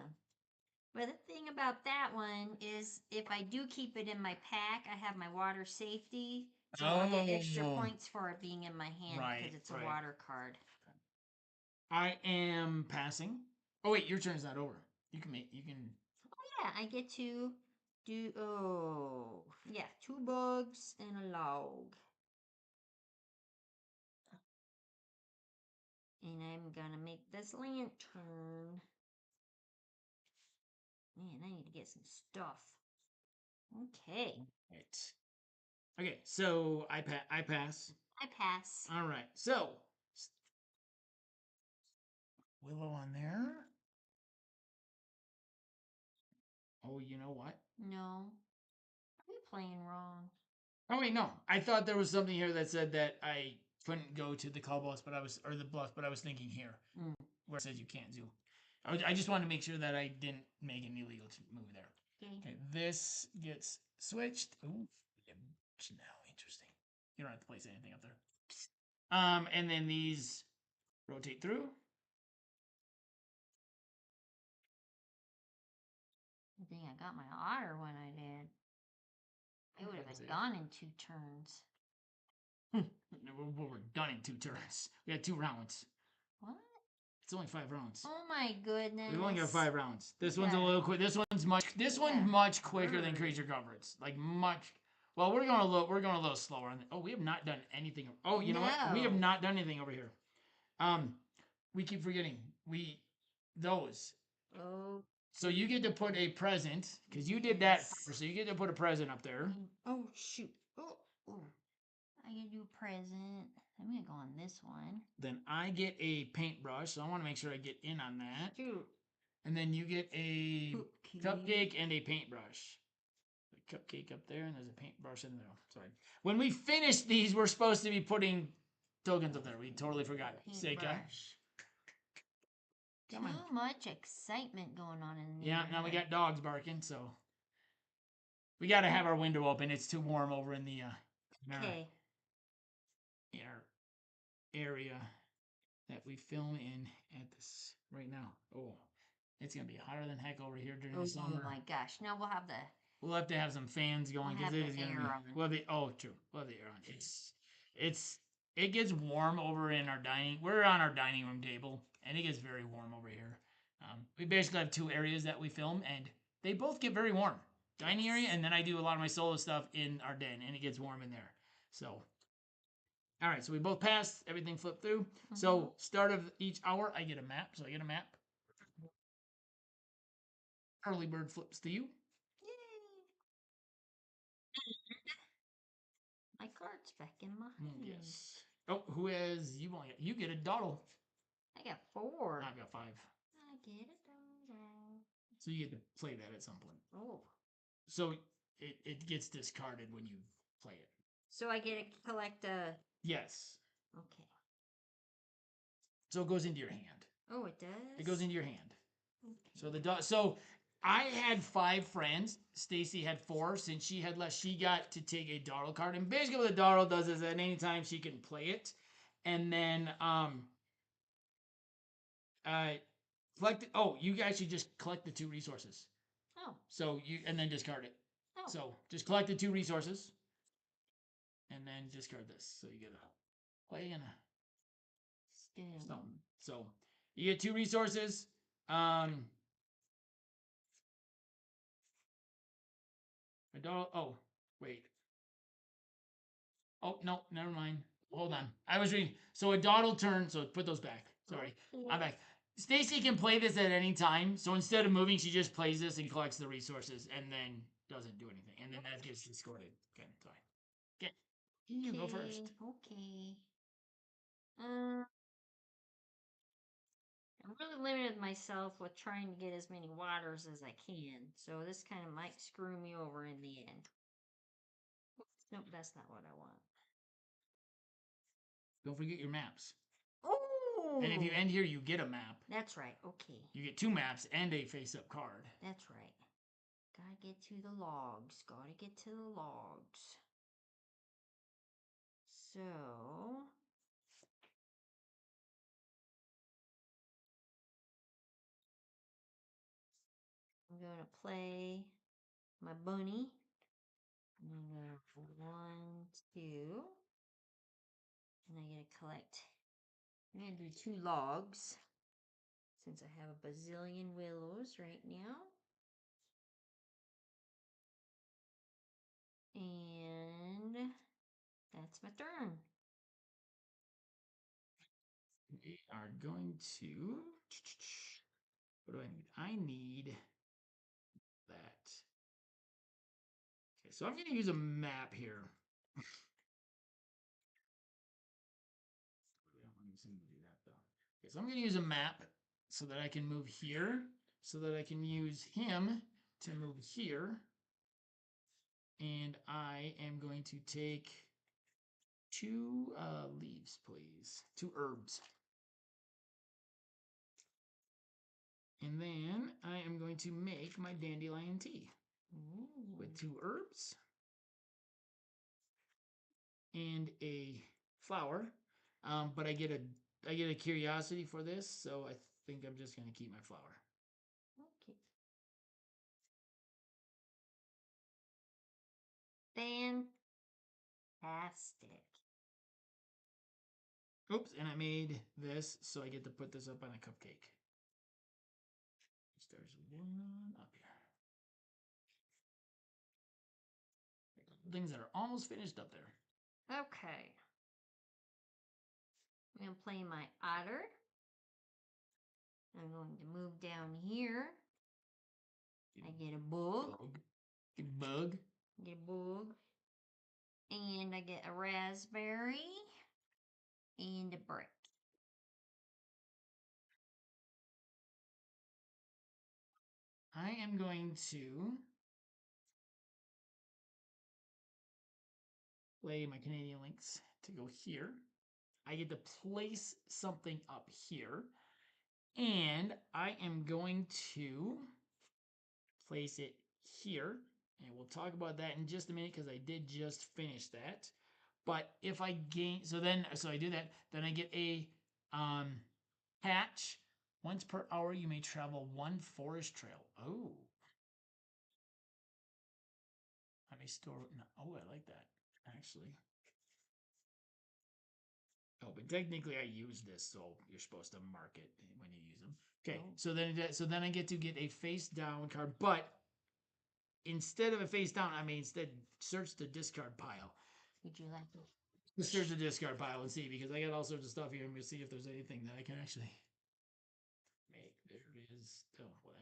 But the thing about that one is, if I do keep it in my pack, I have my water safety. So I'll get extra points for it being in my hand because it's a water card. I am passing. Oh wait, your turn's not over. You can. Oh yeah, I get to do. Oh yeah, 2 bugs and a log. And I'm gonna make this lantern. Man, I need to get some stuff. Okay. Right. Okay, so I pass. I pass. All right, so Willow on there. Oh, you know what? No. I'm playing wrong. Oh wait, no. I thought there was something here that said that I couldn't go to the clubhouse, the bluff, but I was thinking here where it says you can't zoom. I just wanted to make sure that I didn't make an illegal move there. Okay, this gets switched. Ooh, now interesting. You don't have to place anything up there. And then these rotate through. I think I got my otter when I did. It would have been gone in 2 turns. We're done in 2 turns. We had 2 rounds. What? It's only 5 rounds. Oh my goodness. We've only got 5 rounds. This one's a little quick. This one's much quicker than Creature Comforts. Like much. Well, we're going a little slower on. Oh, we have not done anything. Oh, you know what? We have not done anything over here. We keep forgetting. Those. Oh. So you get to put a present because you did that first. So you get to put a present up there. Oh shoot. Oh. I gotta do a present. I'm gonna go on this one. Then I get a paintbrush, so I want to make sure I get in on that. Shoot. And then you get a Cupcake. cupcake and a paintbrush. A cupcake up there, and there's a paintbrush in there. Sorry. When we finish these, we're supposed to be putting tokens up there. We totally forgot. Seika. Paintbrush. Too much excitement going on in there. Yeah, now we got dogs barking, so we got to have our window open. It's too warm over in the Okay. in our area that we film in at this right now. Oh, it's gonna be hotter than heck over here during the summer. Oh my gosh! Now we'll have the. We'll have to have some fans going because We'll it have is the gonna air be. on. Well, true. We'll have the air on. It gets warm over in our dining. We're on our dining room table, and it gets very warm over here. We basically have two areas that we film, and they both get very warm. Dining area, and then I do a lot of my solo stuff in our den, and it gets warm in there. So, all right. So we both passed. Everything flipped through. So start of each hour, I get a map. So I get a map. Early bird flips to you. Yay! My card's back in my hand. Yes. Oh, who has you get a dawdle. I got 4. I've got 5. I get a dawdle. So you get to play that at some point. Oh. So it gets discarded when you play it. So I get to collect a. Yes. Okay. So it goes into your hand. Oh, it does. It goes into your hand. Okay. So I had 5 friends. Stacey had 4. Since she had less, she got to take a dawdle card. And basically what the dawdle does is at any time she can play it. And then collect it. Oh, you actually just collect the 2 resources. Oh. So and then discard it. Oh. So just collect the 2 resources. And then discard this. So you get a play and a stone. So you get 2 resources. Oh, wait. Oh, no, never mind. Hold on. I was reading. So a dawdle turn. So put those back. Sorry. I'm back. Stacey can play this at any time. So instead of moving, she just plays this and collects the resources and then doesn't do anything. And then that gets discarded. Okay, sorry. Okay. You go first. Okay. I'm really limited myself with trying to get as many waters as I can. So this kind of might screw me over in the end. Nope, that's not what I want. Don't forget your maps. Oh! And if you end here, you get a map. That's right. Okay. You get 2 maps and a face-up card. That's right. Gotta get to the logs. Gotta get to the logs. So... I'm going to play my bunny. I'm going to 1, 2. And I'm going to collect. I'm going to do 2 logs. Since I have a bazillion willows right now. And that's my turn. We are going to... What do I need? I need that. Okay, so I'm going to use a map here. We don't want to do that though. Okay, so I'm going to use a map so that I can move here, so that I can use him to move here. And I am going to take 2 leaves, please. 2 herbs. And then I am going to make my dandelion tea. With 2 herbs and a flower. But I get a curiosity for this, so I think I'm just gonna keep my flower. Okay. Fantastic. Oops, and I made this, so I get to put this up on a cupcake. There's 1 up here. Things that are almost finished up there. Okay. I'm going to play my otter. I'm going to move down here. I get a bug. Bug. Get a bug. And I get a raspberry and a brick. I am going to play my Canadian links to go here. I get to place something up here. And I am going to place it here. And we'll talk about that in just a minute because I did just finish that. But if I gain, so I do that, then I get a patch. Once per hour, you may travel one forest trail. Oh. I may store, no, oh, I like that, actually. Oh, but technically I use this, so you're supposed to mark it when you use them. Okay, so then I get to get a face down card, but instead of a face down, I may instead search the discard pile. Would you like to? Let's search the discard pile and see, because I got all sorts of stuff here. I'm gonna see if there's anything that I can actually make. There it is. Oh, well,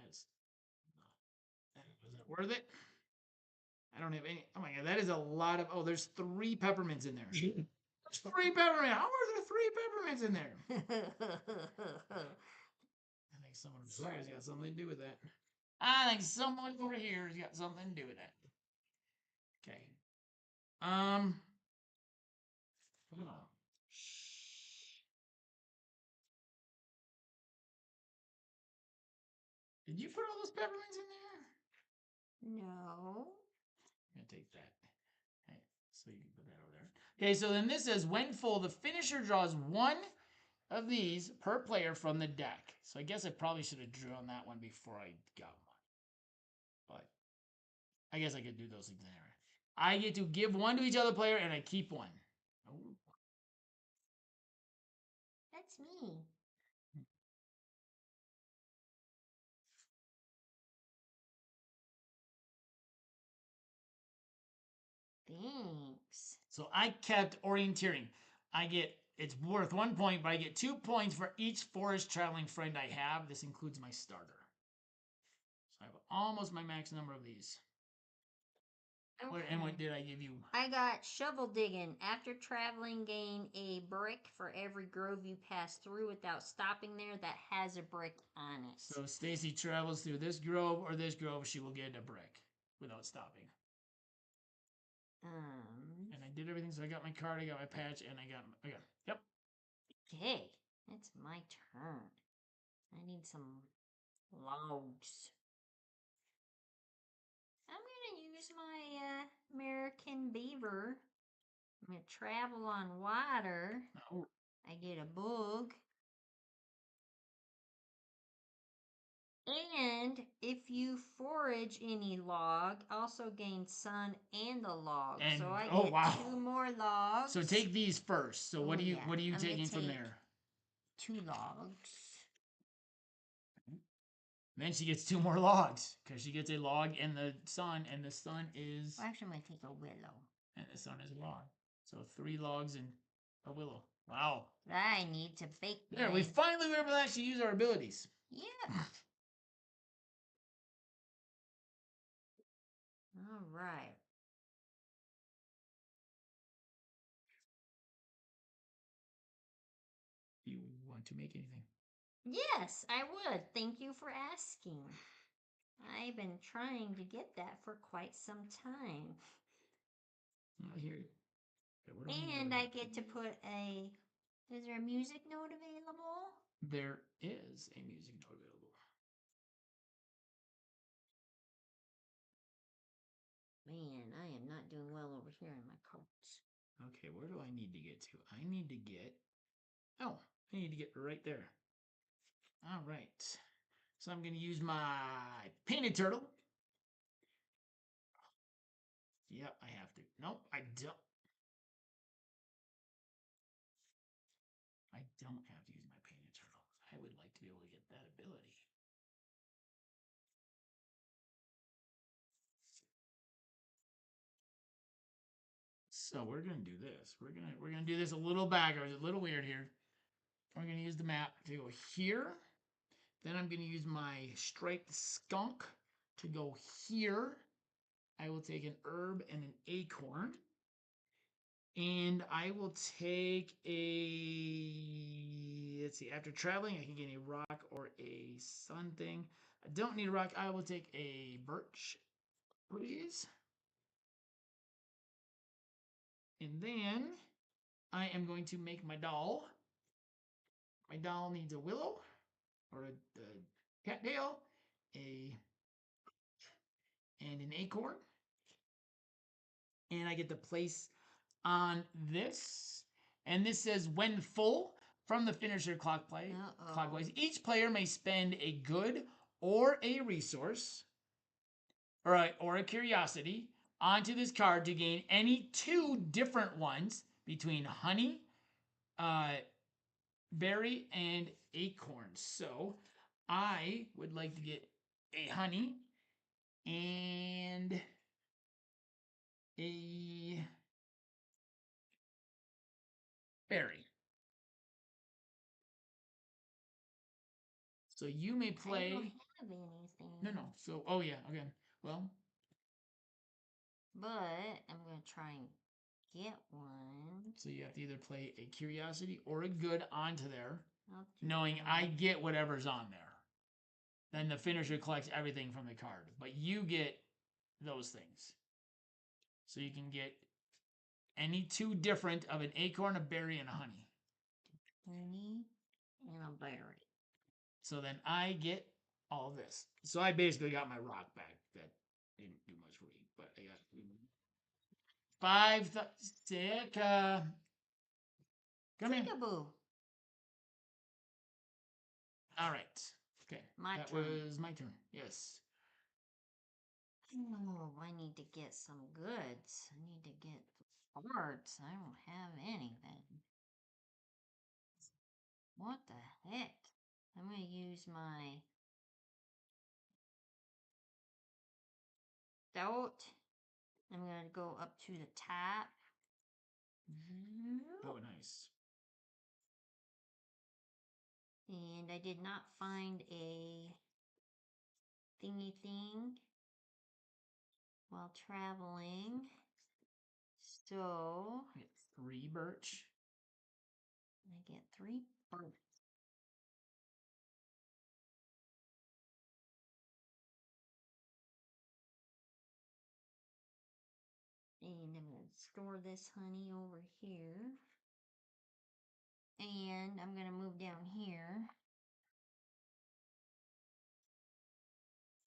that wasn't worth it. I don't have any. Oh my god, that is a lot of. Oh, there's 3 peppermints in there. There's 3 peppermints. How are there 3 peppermints in there? I think someone over here has got something to do with that. I think someone over here has got something to do with that. Okay. Oh. Did you put all those peppermints in there? No. I'm gonna take that. Okay, so you can put that over there. Okay, so then this says when full, the finisher draws 1 of these per player from the deck. So I guess I probably should have drawn that one before I got one. But I guess I could do those things anyway. I get to give 1 to each other player and I keep 1. Oh. That's me. Thanks. So I kept orienteering. It's worth 1 point, but I get 2 points for each forest traveling friend I have. This includes my starter. So I have almost my max number of these. Okay. And what did I give you? I got shovel digging. After traveling, gain a brick for every grove you pass through without stopping there that has a brick on it. So Stacey travels through this grove or this grove, she will get a brick without stopping. And I did everything, so I got my card, I got my patch, and I got, yep. Okay, it's my turn. I need some logs. I'm gonna use my American beaver. I'm gonna travel on water. Oh. I get a bug. And if you forage any log, also gain sun and a log. And, so I get 2 more logs. So take these first. So what are you taking from there? 2 logs. Then she gets 2 more logs because she gets a log and the sun is. Well, actually, I'm gonna take a willow. And the sun is a log. So 3 logs and a willow. Wow. I need to bake. There, we finally were able to actually use our abilities. Yeah. All right. You want to make anything? Yes, I would. Thank you for asking. I've been trying to get that for quite some time. I hear you. Okay, and I get to put a. Is there a music note available? There is a music note available. Man, I am not doing well over here in my cards. Okay, where do I need to get to? I need to get. Oh, I need to get right there. All right. So I'm going to use my painted turtle. Yep, I have to. Nope, I don't. I don't have to use my painted turtle. I would like to be able to get that ability. So we're gonna do this. We're gonna do this a little backwards, a little weird here. We're gonna use the map to go here. Then I'm gonna use my striped skunk to go here. I will take an herb and an acorn. And I will take a. Let's see. After traveling, I can get a rock or a sun thing. I don't need a rock. I will take a birch, please. And then I am going to make my doll. My doll needs a willow or a cattail, a and an acorn. And I get to place on this. And this says when full from the finisher clockwise, each player may spend a good or a resource or a curiosity onto this card to gain any two different ones between honey, uh, berry, and acorn. So I would like to get a honey and a berry. So you may I play. don't have anything. No. So, oh yeah, okay. Well, But I'm going to try and get one. so you have to either play a curiosity or a good onto there, I'll do knowing one. I get whatever's on there. Then the finisher collects everything from the card, but you get those things. So you can get any two different of an acorn, a berry, and a honey. Honey and a berry. So then I get all this. So I basically got my rock back. That didn't do much for me, but I got 5 sick. Come in. Peekaboo. All right. Okay. My that turn. was my turn. Yes. Oh, I need to get some goods. I need to get parts. I don't have anything. What the heck? I'm going to use my throat. I'm going to go up to the top. Oh, nice. And I did not find a thingy thing while traveling. So I get 3 birch. I get 3 birch. And I'm going to store this honey over here. And I'm going to move down here.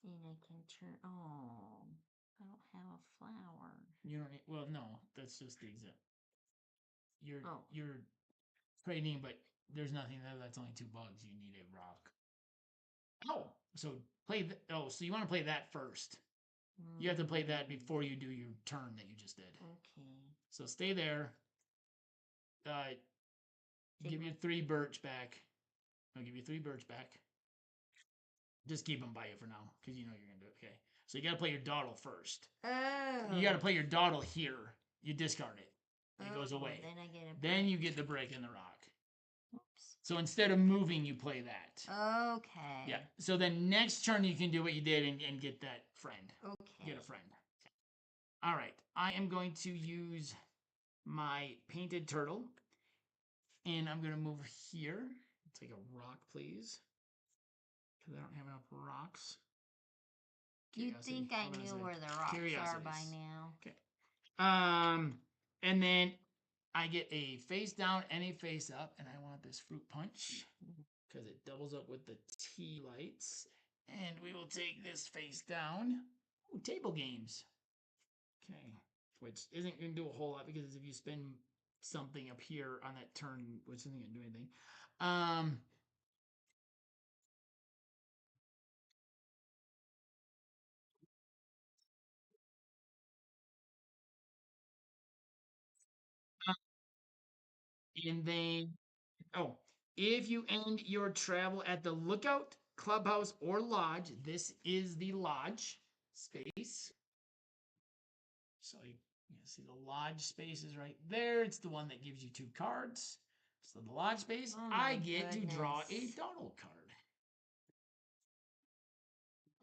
And I can turn. Oh, I don't have a flower. You don't need. Well, no, that's just the example. You're trading, but there's nothing there. That's only 2 bugs. You need a rock. Oh, so play. So you want to play that first. You have to play that before you do your turn that you just did. Okay. So stay there. Give you 3 birch back. I'll give you 3 birch back. Just keep them by you for now, because you know you're gonna do it. Okay. So you gotta play your dawdle first. Oh. You gotta play your dawdle here. You discard it. It goes away. Then I get a. Then you get the brick and the rock. Oops. So instead of moving, you play that. Okay. Yeah. So then next turn you can do what you did and get that friend. Okay. Get a friend. All right. I am going to use my painted turtle. And I'm going to move here. Take a rock, please. Because I don't have enough rocks. You'd think I knew where the rocks are by now. Okay. And then I get a face down and a face up. And I want this fruit punch. Because it doubles up with the tea lights. And we will take this face down. Ooh, table games. Okay. Which isn't going to do a whole lot because if you spend something up here on that turn, which isn't going to do anything. And then, if you end your travel at the lookout, clubhouse, or lodge, this is the lodge space. So you see the lodge space is right there. It's the one that gives you 2 cards. So the lodge space, I get to draw a dawdle card.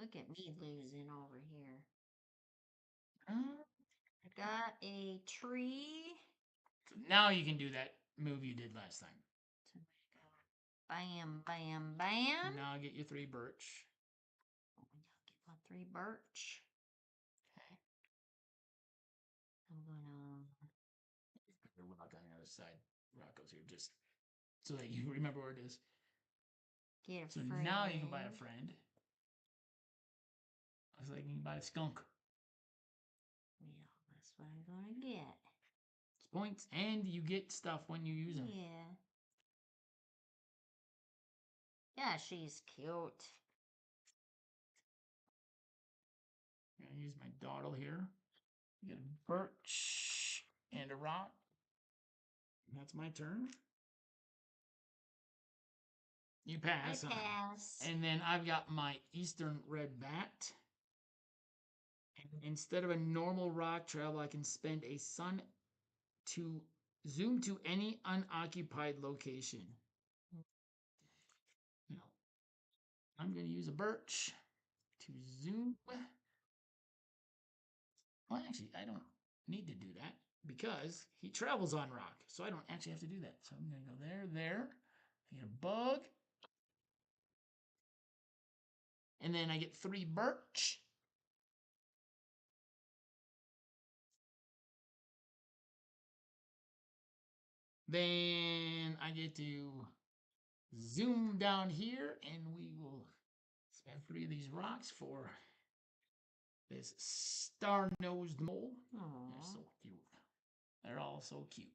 Look at me losing over here. I got a tree Now you can do that move you did last time. So bam, bam, bam. Now get your 3 birch. Oh, get my 3 birch. Okay. I'm gonna Rock on the other side. Rock goes here just so that you remember where it is. get a So friend. now you can buy a friend. I was like, you can buy a skunk. Yeah, that's what I'm gonna get. It's points, and you get stuff when you use them. Yeah. Yeah, she's cute. I'm gonna use my dawdle here. Get a birch and a rock. That's my turn. You pass. I pass. And then I've got my eastern red bat. And instead of a normal rock travel, I can spend a sun to zoom to any unoccupied location. Now, I'm going to use a birch to zoom. Well, actually, I don't need to do that because he travels on rock. So I don't actually have to do that. So I'm going to go there, there. I get a bug. And then I get 3 birch. Then I get to zoom down here and we will spend 3 of these rocks for this star-nosed mole. Aww. They're so cute. They're all so cute.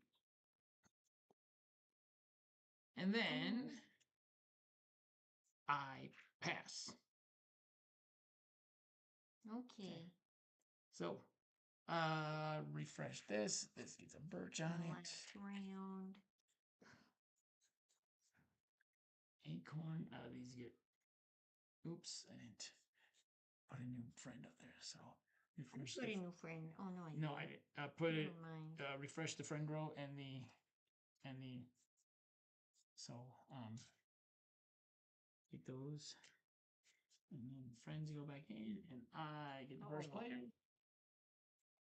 And then I pass. Okay. So, refresh this. This gets a birch on it. Last round. Acorn. These get. Oops, I didn't put a new friend up there. So, refresh Put a new friend. Oh no, I No, I didn't. Put it. Never mind. Refresh the friend row and the. So, take those. And then friends go back in, and I get the first player.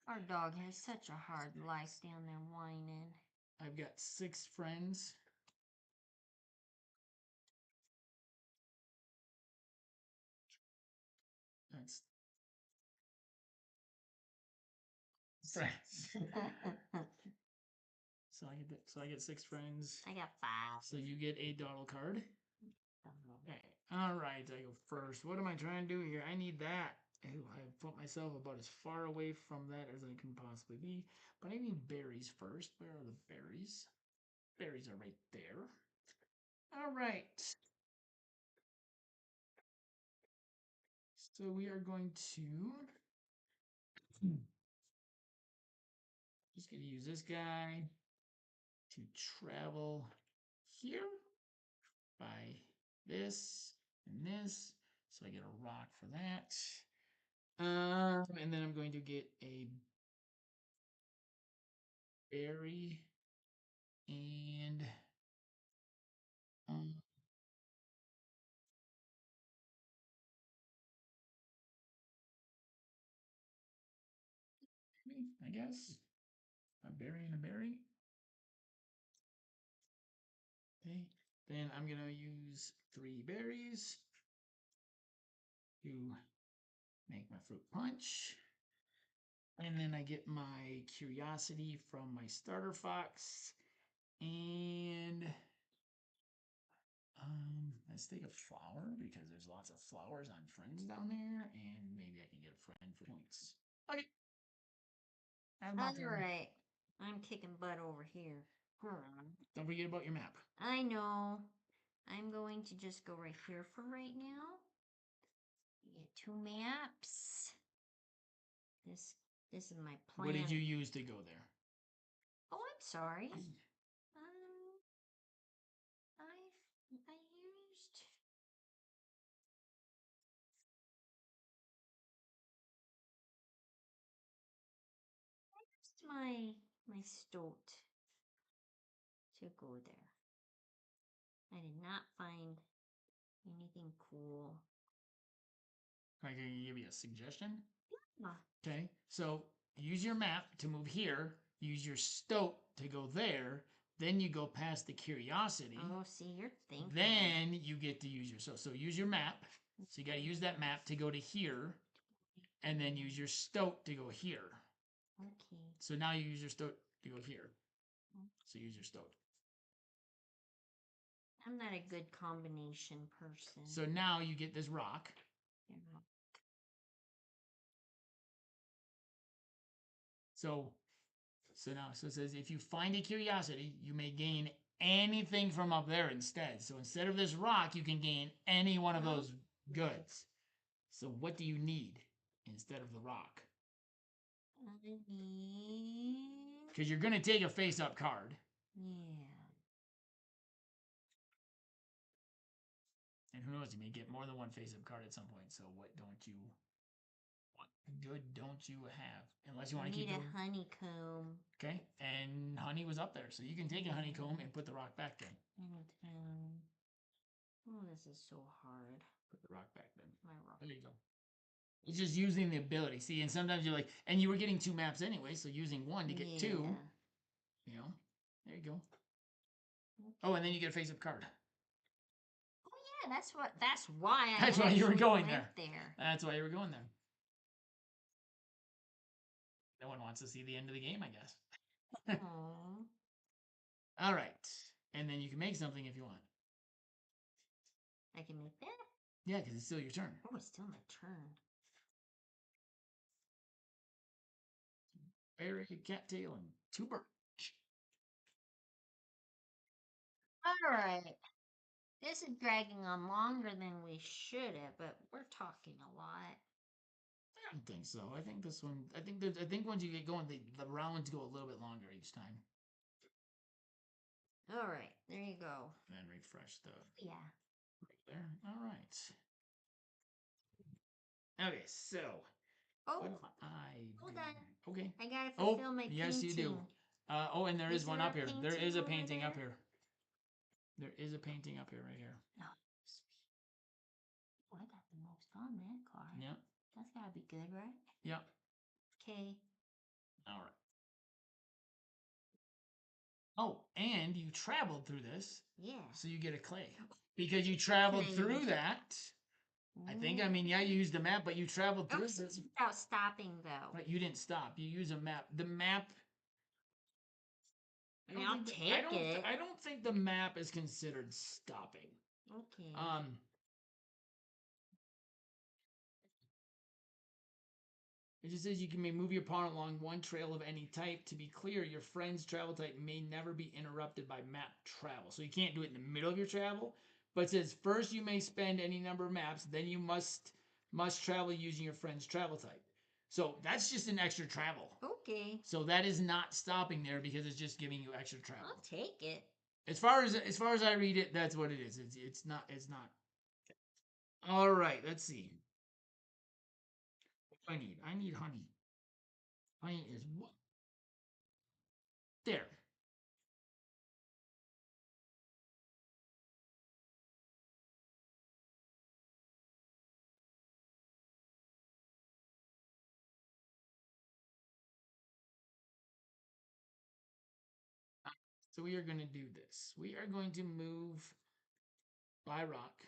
Our dog has such a hard life down there whining. I've got 6 friends. That's friends. So I get 6 friends. I got 5. So you get a dawdle card. Okay. All right. I go first. What am I trying to do here? I need that. Ooh, I put myself about as far away from that as I can possibly be. But I need berries first. Where are the berries? Berries are right there. All right. So we are going to just going to use this guy to travel here by this and this. So I get a rock for that. And then I'm going to get a berry and I guess a berry and a berry. Okay. Then I'm gonna use 3 berries to make my fruit punch. And then I get my curiosity from my starter fox. And let's take a flower because there's lots of flowers on friends down there, and maybe I can get a friend for points. Okay. All right. I'm kicking butt over here. Don't forget about your map. I know. I'm going to just go right here for right now. Get 2 maps. This is my plan. What did you use to go there? Oh, I'm sorry. I used my stoat to go there. I did not find anything cool. I can give you a suggestion. Yeah. Okay, so use your map to move here, use your stoat to go there. Then you go past the curiosity. Oh, see, you're thinking. Then you get to use your so use your map. So you got to use that map to go to here, and then use your stoat to go here. Okay. So now you use your stoat to go here. So use your stoat. I'm not a good combination person. So now you get this rock. Yeah. So it says if you find a curiosity, you may gain anything from up there instead. So instead of this rock, you can gain any one of those goods. So what do you need instead of the rock? I need. Because you're going to take a face-up card. Yeah. And who knows, you may get more than one face-up card at some point. So what good don't you have? Unless you want to keep a honeycomb. Okay, and honey was up there. So you can take a honeycomb and put the rock back then. Honeycomb. Oh, this is so hard. Put the rock back then. My rock. There you go. It's just using the ability. See, and sometimes you're like, and you were getting 2 maps anyway, so using 1 to get 2. You know, there you go. Okay. Oh, and then you get a face-up card. Oh yeah, that's why That's why you were going there. That's why you were going there. No one wants to see the end of the game, I guess. All right, and then you can make something if you want. I can make that? Yeah, because it's still your turn. Oh, it's still my turn. Eric, a cattail, and 2 birch. All right. This is dragging on longer than we should have, but we're talking a lot. I don't think so. I think this one. I think once you get going, the rounds go a little bit longer each time. All right, there you go. And refresh the. Yeah. Right there. All right. Okay, so. Oh. What am I Hold doing? on. Okay. I gotta fulfill my painting. Yes, you do. Oh, and there is one up here. There is a painting there? up here. There is a painting up here, right here. Oh, sweet. Oh, I got the most on that card. Yep. That's gotta be good, right? Yep. Okay. All right. Oh, and you traveled through this. Yeah. So you get a clay. Because you traveled through that. I think, I mean, yeah, you used the map, but you traveled through this. Without stopping, though. Right, you didn't stop. You use a map. The map. I'll take it. I don't think the map is considered stopping. Okay. It just says you can move your pawn along one trail of any type. To be clear, your friend's travel type may never be interrupted by map travel. So you can't do it in the middle of your travel. But it says first you may spend any number of maps, then you must travel using your friend's travel type. So that's just an extra travel. Okay. So that is not stopping there because it's just giving you extra travel. I'll take it. As far as I read it, that's what it is. It's not. All right, let's see. What do I need? I need honey. Honey is what? There. So we are going to do this. We are going to move by rock.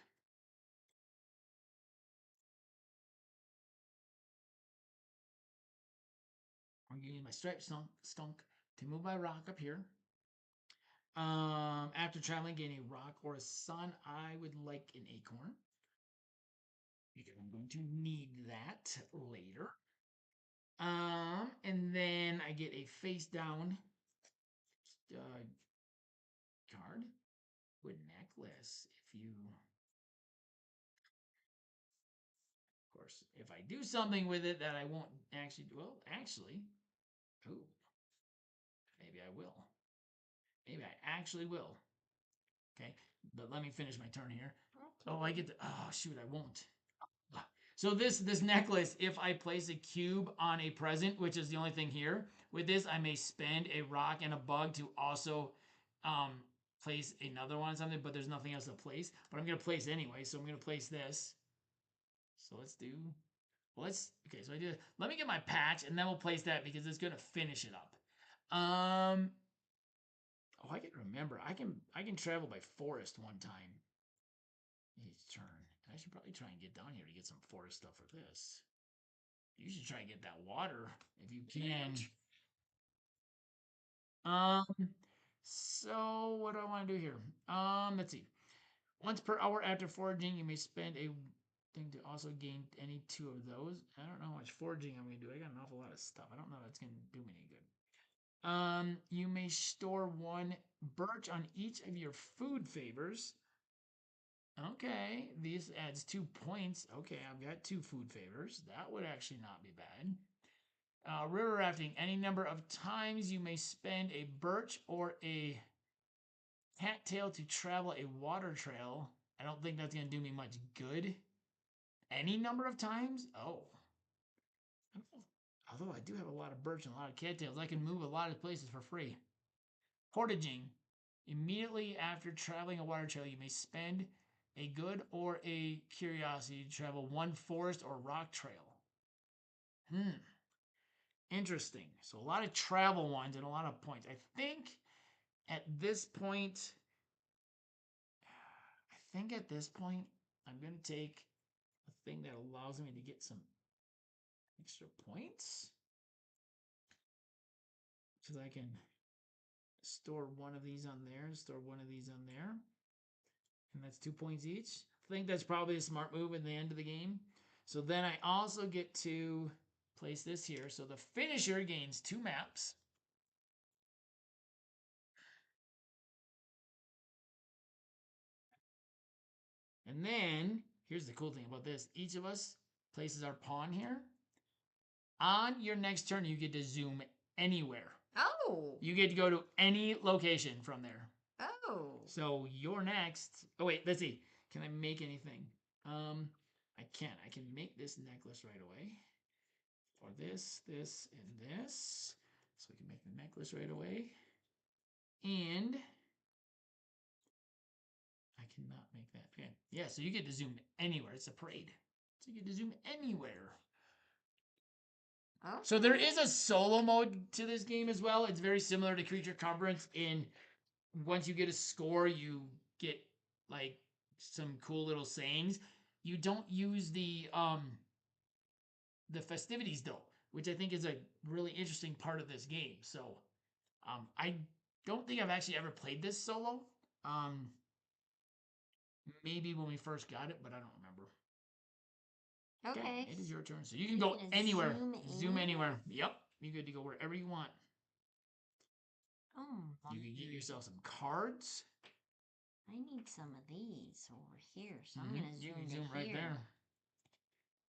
I'm going to use my stripe stunk to move my rock up here. After traveling, gain a rock or a sun, I would like an acorn. Because I'm going to need that later. And then I get a face down card with necklace. Of course, if I do something with it that I won't actually do, well, actually, ooh, maybe I will. Maybe I actually will. Okay, but let me finish my turn here. Okay. Oh, I get to, oh, shoot, I won't. So this necklace, if I place a cube on a present, which is the only thing here, with this, I may spend a rock and a bug to also place another one on something, but there's nothing else to place. But I'm going to place anyway, so I'm going to place this. So okay, so let me get my patch, and then we'll place that because it's going to finish it up. Oh, I can remember. I can travel by forest one time. Each turn. I should probably try and get down here to get some forest stuff for this. You should try and get that water if you can. Um, so what do I want to do here? Let's see. Once per hour after foraging, you may spend a thing to also gain any two of those. I don't know how much foraging I'm gonna do. I got an awful lot of stuff. I don't know if that's gonna do me any good. You may store one birch on each of your food favors. Okay, this adds 2 points. Okay, I've got 2 food favors. That would actually not be bad. River rafting. Any number of times you may spend a birch or a cattail to travel a water trail. I don't think that's going to do me much good. Any number of times? Oh. Although I do have a lot of birch and a lot of cattails, I can move a lot of places for free. Portaging. Immediately after traveling a water trail, you may spend a good or a curiosity to travel one forest or rock trail. Interesting. So a lot of travel ones and a lot of points. I think at this point, I'm going to take a thing that allows me to get some extra points. Because I can store one of these on there, store one of these on there. And that's 2 points each. I think that's probably a smart move in the end of the game. So then I also get to place this here. So the finisher gains 2 maps. And then, here's the cool thing about this. Each of us places our pawn here. On your next turn, you get to zoom anywhere. Oh. You get to go to any location from there. Oh. So you're next. Oh, wait, let's see. Can I make anything? I can. I can make this necklace right away. Or this, this, and this. So we can make the necklace right away. And I cannot make that. Okay. Yeah, so you get to zoom anywhere. It's a parade. So you get to zoom anywhere. Okay. So there is a solo mode to this game as well. It's very similar to Creature Comforts in once you get a score, you get like some cool little sayings. You don't use the festivities though, which I think is a really interesting part of this game. So I don't think I've actually ever played this solo. Maybe when we first got it, but I don't remember. Okay. It is your turn. So you can go anywhere. Zoom anywhere. Yep. You good to go wherever you want. Oh, you can get yourself some cards. I need some of these over here, so I'm gonna zoom, you can zoom to right here. there.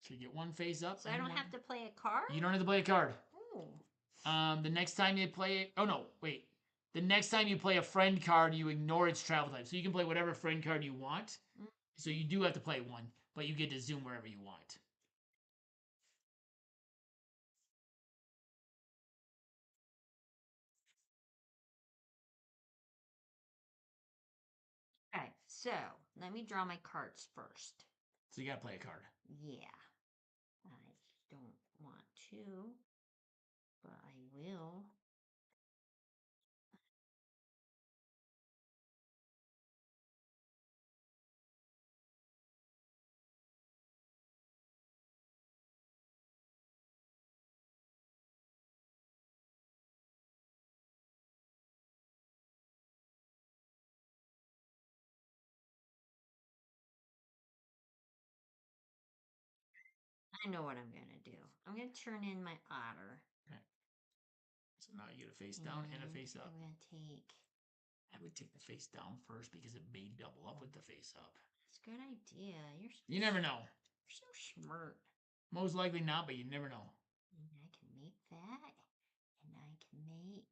So you get one face up. So I don't have to play a card? You don't have to play a card. Oh. The next time you play, oh no, wait. The next time you play a friend card, you ignore its travel type. So you can play whatever friend card you want. So you do have to play one, but you get to zoom wherever you want. Okay, so let me draw my cards first. So you gotta play a card. Yeah. I don't want to, but I will. I know what I'm gonna do. I'm gonna turn in my otter. Okay. So now you get a face down and a face up. I'm gonna take. I would take the face down first because it may double up with the face up. That's a good idea. You never know. You're so smart. Most likely not, but you never know. And I can make that, and I can make.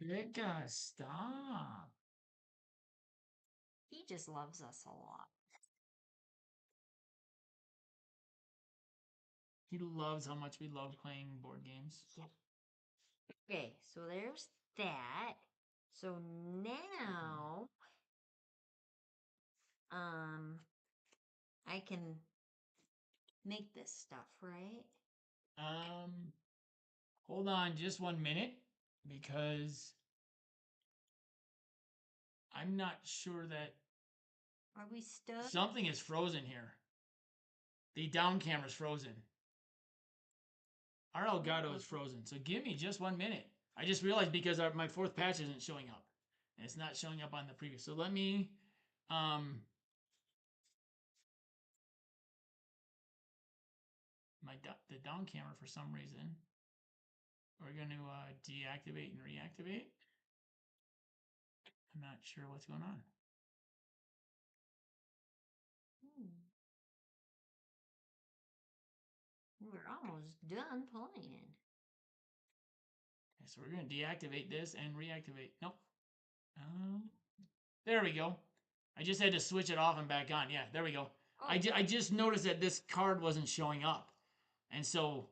Becca, stop. He just loves us a lot. He loves how much we love playing board games. Yep. Okay, so there's that. So now I can make this stuff, right? Hold on just 1 minute because I'm not sure that Are we stuck? something is frozen here. The down camera's frozen. Our Elgato is frozen. So give me just 1 minute. I just realized because my fourth patch isn't showing up. And it's not showing up on the previous. So let me the down camera for some reason. We're going to deactivate and reactivate. I'm not sure what's going on. We're almost done playing. Okay, so we're going to deactivate this and reactivate. Nope. There we go. I just had to switch it off and back on. Yeah, there we go. Oh. I just noticed that this card wasn't showing up. And so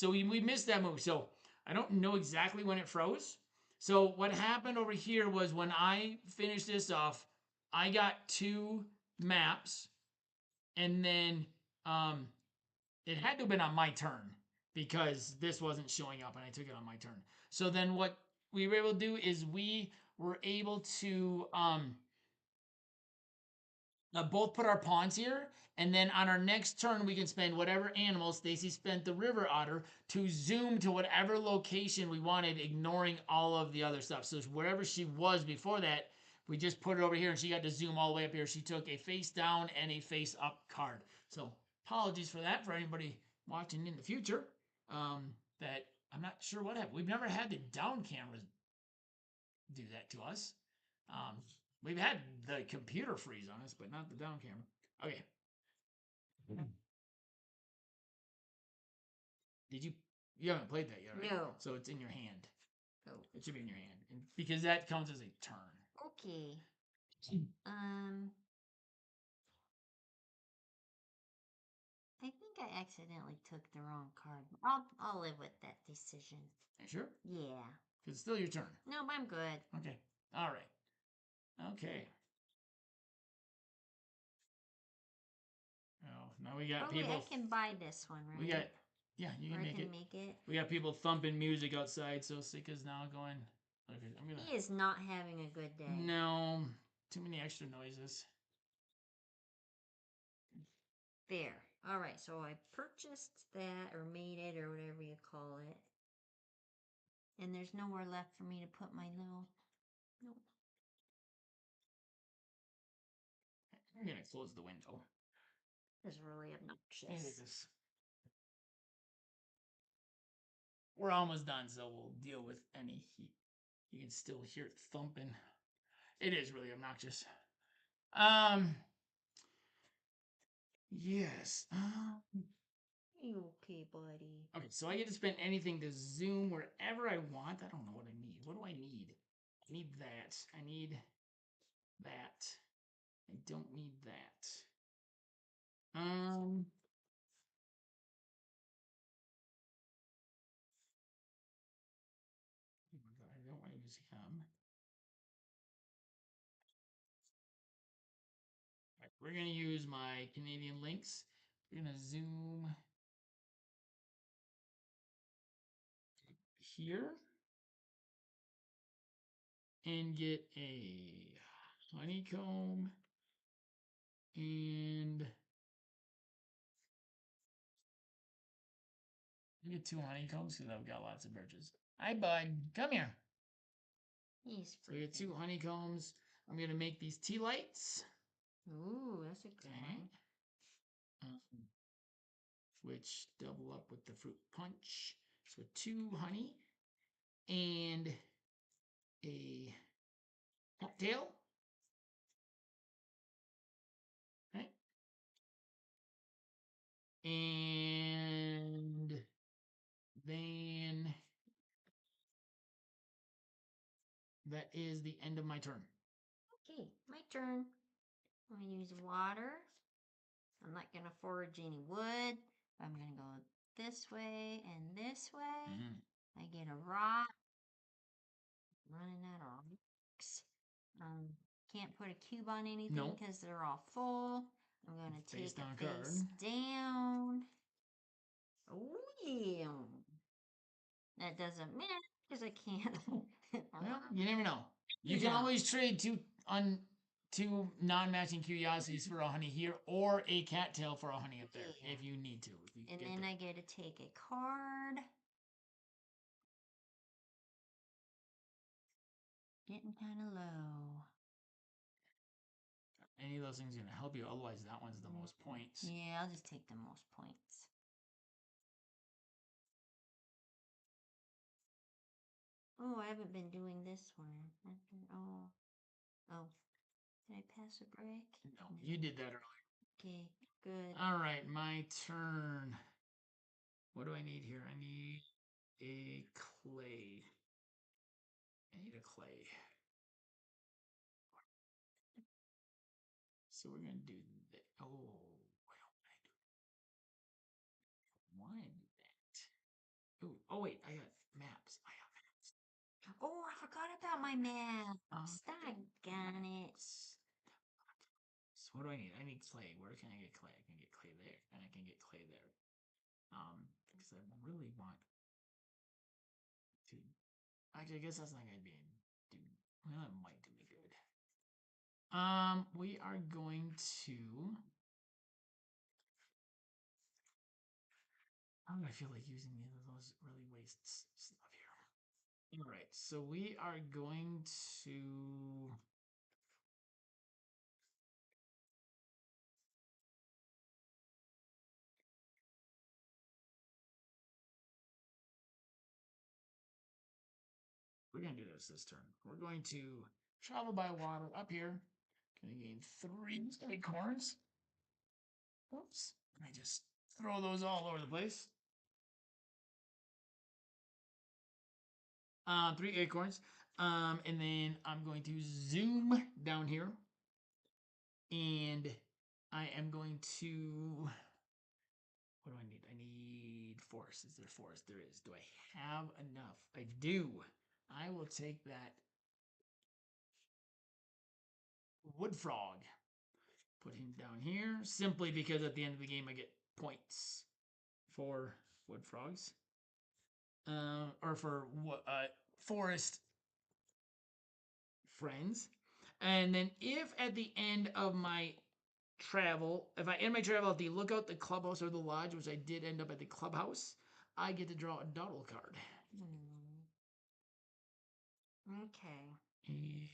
we missed that move. So I don't know exactly when it froze. So what happened over here was when I finished this off, I got 2 maps, and then it had to have been on my turn because this wasn't showing up and I took it on my turn. So then what we were able to do is we were able to both put our pawns here, and then on our next turn, we can spend whatever animal Stacey spent the river otter to zoom to whatever location we wanted, ignoring all of the other stuff. So wherever she was before that, we just put it over here, and she got to zoom all the way up here. She took a face down and a face up card. So apologies for that for anybody watching in the future. That I'm not sure what happened. We've never had the down cameras do that to us. We've had the computer freeze on us, but not the down camera. Okay. You haven't played that yet, right? No. So it's in your hand. Oh. It should be in your hand. Because that counts as a turn. Okay. I think I accidentally took the wrong card. I'll live with that decision. You sure? Yeah. Because it's still your turn. No, I'm good. Okay. All right. Okay. Oh, now we got people. Wait, I can buy this one, right? We got, yeah, you can, make it. We got people thumping music outside, so Sika's now going. Okay, He is not having a good day. No, too many extra noises. There. All right, so I purchased that or made it or whatever you call it. And there's nowhere left for me to put my little... Nope. I'm going to close the window. It's really obnoxious. It is. We're almost done, so we'll deal with any heat. You can still hear it thumping. It is really obnoxious. Yes. You okay, buddy? Okay, so I get to spend anything to zoom wherever I want. I don't know what I need. What do I need? I need that. I need that. I don't need that. I don't want to use him. Right, we're going to use my Canadian links. We're going to zoom here and get a honeycomb and I get 2 honeycombs because I've got lots of birches. Hi, bud. Come here. He's so we get 2 honeycombs. I'm going to make these tea lights. Ooh, that's a good one. Which double up with the fruit punch. So 2 honey and a cocktail. Okay. And then that is the end of my turn. Okay, my turn. I'm going to use water. I'm not going to forage any wood. I'm going to go this way and this way. I get a rock. I'm running out of rocks. can't put a cube on anything Nope. because they're all full. I'm going to Face take down a face card. down. Oh, yeah. That doesn't matter because I can't. Well, you never know. You can always trade two non-matching curiosities for a honey here, or a cattail for a honey up there, if you need to. And then I get to take a card. Getting kind of low. Any of those things are going to help you. Otherwise, that one's the most points. Yeah, I'll just take the most points. Oh, I haven't been doing this one. Oh. Did I pass a break? No, you did that earlier. Okay, good. All right, my turn. What do I need here? I need a clay. I need a clay. So we're going to do that. Oh, why don't I do that? Why do that? Ooh, oh, wait, I got maps. I got maps. Oh, I forgot about my maps. Doggone it. So what do I need? I need clay. Where can I get clay? I can get clay there, and I can get clay there. Because I really want to. Actually, I guess that's not gonna be do. Well, it might do me good. We are going to. I'm gonna feel like using those really wastes stuff here. All right, so we are going to. We're going to do this turn. We're going to travel by water up here. Going to gain 3 acorns. Oops. I just throw those all over the place. 3 acorns. And then I'm going to zoom down here. And I am going to. What do I need? I need forest. Is there forest? There is. Do I have enough? I do. I will take that wood frog. Put him down here simply because at the end of the game I get points for wood frogs. Or for forest friends. And then if at the end of my travel, if I end my travel at the lookout, the clubhouse, or the lodge, which I did end up at the clubhouse, I get to draw a dawdle card. Okay. And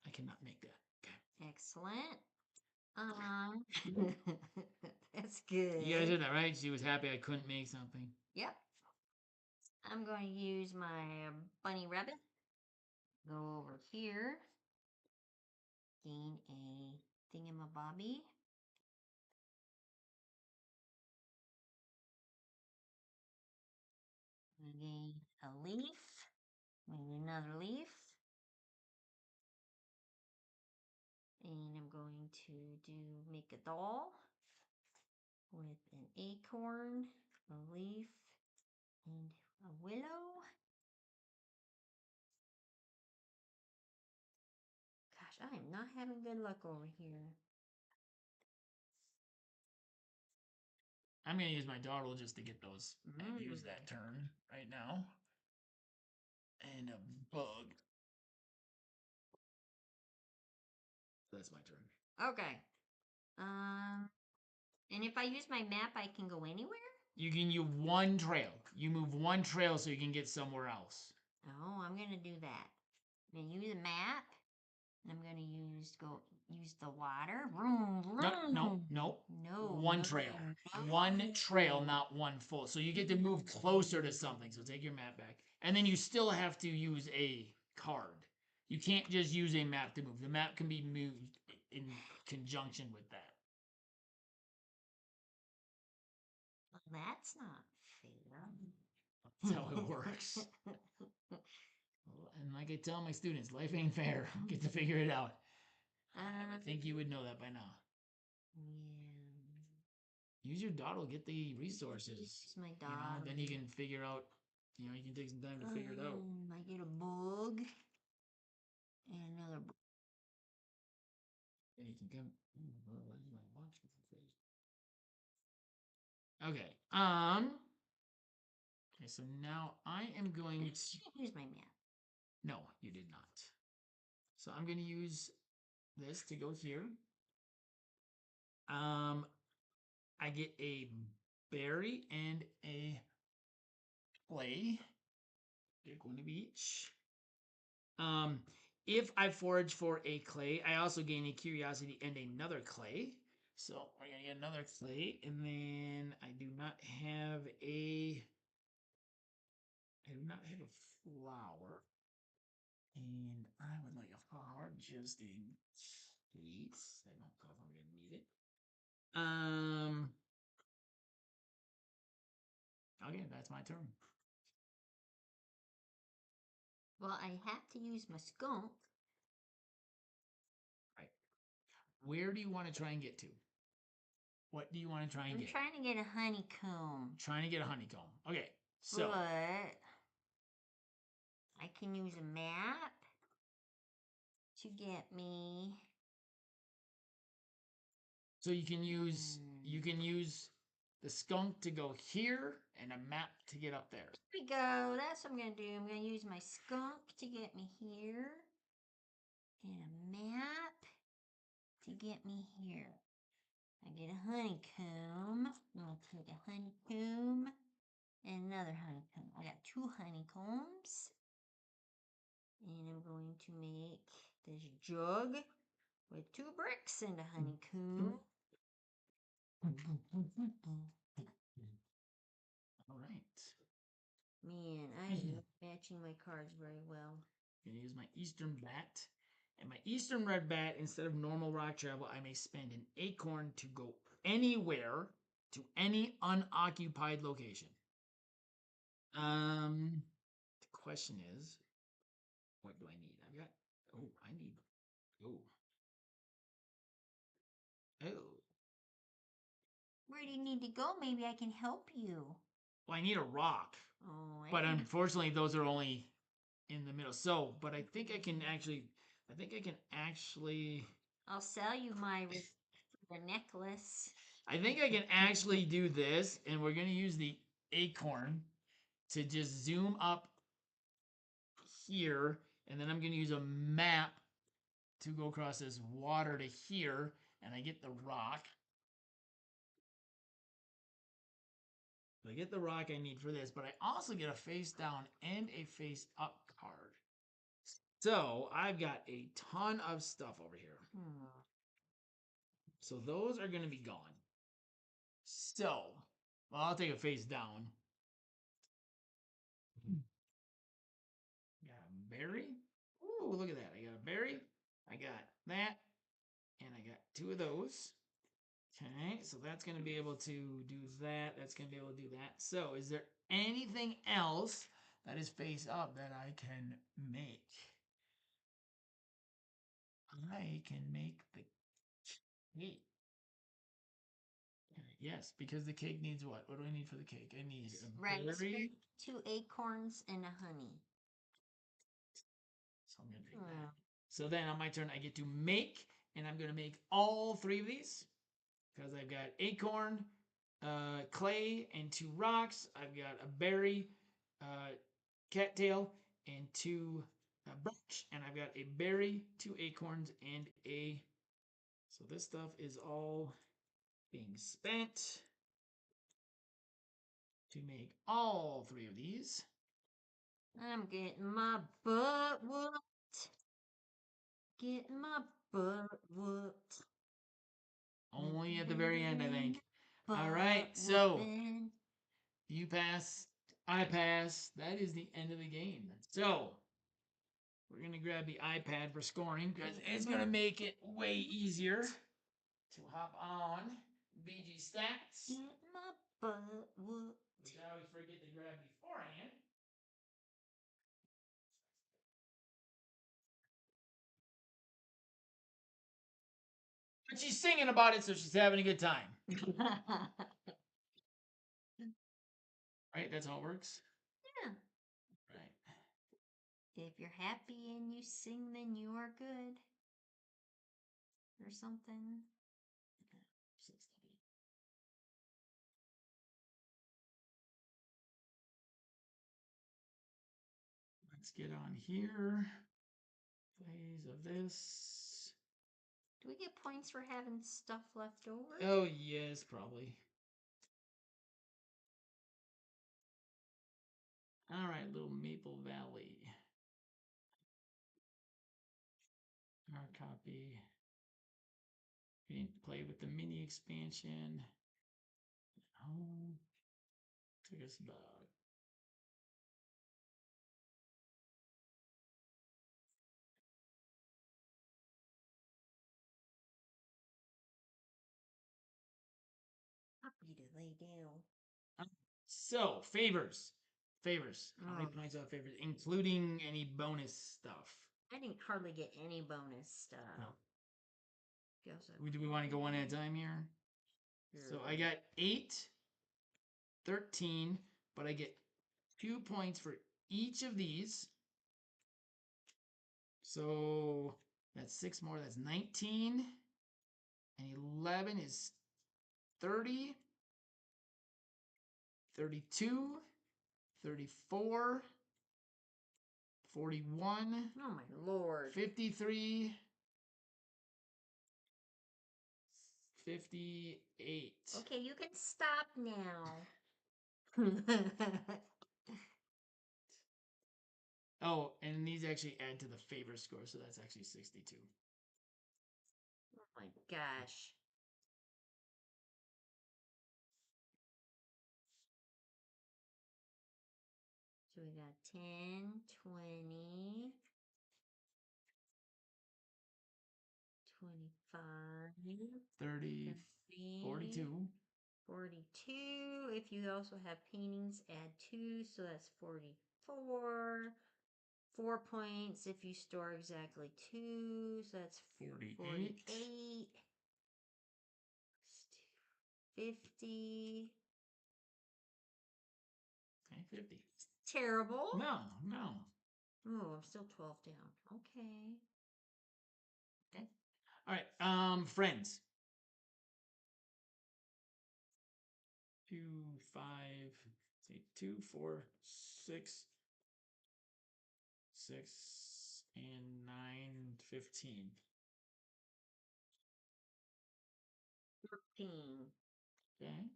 I cannot make that. Okay. Excellent. That's good. You guys did that, right? She was happy I couldn't make something. Yep. I'm going to use my bunny rabbit. Go over here. Gain a thingamabobby. Gain a leaf. Maybe another leaf. And I'm going to make a doll with an acorn, a leaf, and a willow. Gosh, I am not having good luck over here. I'm going to use my dawdle just to get those and use that turn right now. And a bug. That's my turn. Okay. And if I use my map, I can go anywhere? You can use one trail. You move one trail so you can get somewhere else. Oh, I'm gonna do that. I'm gonna use a map. And I'm gonna use the water. Vroom, vroom. No. No. One trail. One trail, not one full. So you get to move closer to something. So take your map back. And then you still have to use a card. You can't just use a map to move. The map can be moved in conjunction with that. That's not fair. That's how it works. And like I tell my students, life ain't fair. Get to figure it out. I think you would know that by now. Yeah. Use your dawdle, get the resources. Use my dawdle. You know, then you can figure out, you can take some time to figure it out. I get a bug. And another bug. And you can come. Okay. Okay. So now I am going to use my map. No, you did not. So I'm going to use this to go here. I get a berry and a clay. Take one of each. If I forage for a clay, I also gain a curiosity and another clay. So we're gonna get another clay, and then I do not have a flower. And I would like a flower just in case. I don't know if I'm gonna need it. Okay, that's my turn. Well, I have to use my skunk. Right. Where do you want to try and get to? What do you want to try and get? I'm trying to get a honeycomb. Trying to get a honeycomb. Okay, so. But I can use a map to get me. So you can use the skunk to go here and a map to get up there. Here we go. That's what I'm going to do. I'm going to use my skunk to get me here. And a map to get me here. I get a honeycomb. I'll take a honeycomb and another honeycomb. I got 2 honeycombs. And I'm going to make this jug with 2 bricks and a honeycomb. All right. Man, I am matching my cards very well. I'm going to use my Eastern Bat. And my Eastern Red Bat, instead of normal rock travel, I may spend an acorn to go anywhere to any unoccupied location. The question is, what do I need? Where do you need to go? Maybe I can help you. Well, I need a rock. Oh, but unfortunately, those are only in the middle. So, but I think I can actually. I'll sell you my necklace. I think I can actually do this, and we're gonna use the acorn to just zoom up here, and then I'm gonna use a map to go across this water to here, and I get the rock. So I get the rock I need for this, but I also get a face down and a face up card. So I've got a ton of stuff over here. So those are going to be gone. So, well, I'll take a face down. Got a berry. Ooh, look at that. I got a berry. I got that. And I got 2 of those. Okay, so that's going to be able to do that. That's going to be able to do that. So is there anything else that is face up that I can make? I can make the cake. Yes, because the cake needs what? What do I need for the cake? I need a berry. 2 acorns and a honey. So I'm going to do that. So then on my turn, I get to make, and I'm going to make all 3 of these because I've got acorn, clay, and 2 rocks. I've got a berry, cattail, and 2 birch, and I've got a berry, 2 acorns, and a. So this stuff is all being spent to make all 3 of these. I'm getting my butt whooped. Getting my butt whooped. Only at the very end, I think. All right, so you pass, I pass. That is the end of the game. So we're going to grab the iPad for scoring because it's going to make it way easier to hop on BG Stats. Get my butt whooped. Which I always forget to grab beforehand. But she's singing about it, so she's having a good time. Right? That's how it works? Yeah. Right. If you're happy and you sing, then you are good. or something. 60. Let's get on here. Plays of this. Do we get points for having stuff left over? Oh, yes, probably. All right, little Maple Valley. Our copy. We didn't play with the mini expansion. Oh, took us about. Puppy to lay down. So, favors. Favors. How many points on favors? Including any bonus stuff. I didn't hardly get any bonus stuff. No. Do we want to go one at a time here? So I got 8, 13, but I get 2 points for each of these. So that's 6 more. That's 19. And 11 is 30, 32, 34, 41. Oh my lord. 53. 58. Okay, you can stop now. Oh, and these actually add to the favor score, so that's actually 62. Oh my gosh. So we got 10, 20, 25, 30, 42. 42. If you also have paintings, add 2, so that's 44. 4 points if you store exactly 2, so that's 48. 50. Okay, 50. Terrible. No. Oh, I'm still 12 down. Okay. All right, friends. 2, 5, say 2, 4, 6, 6, and 9, 15. 13. Okay.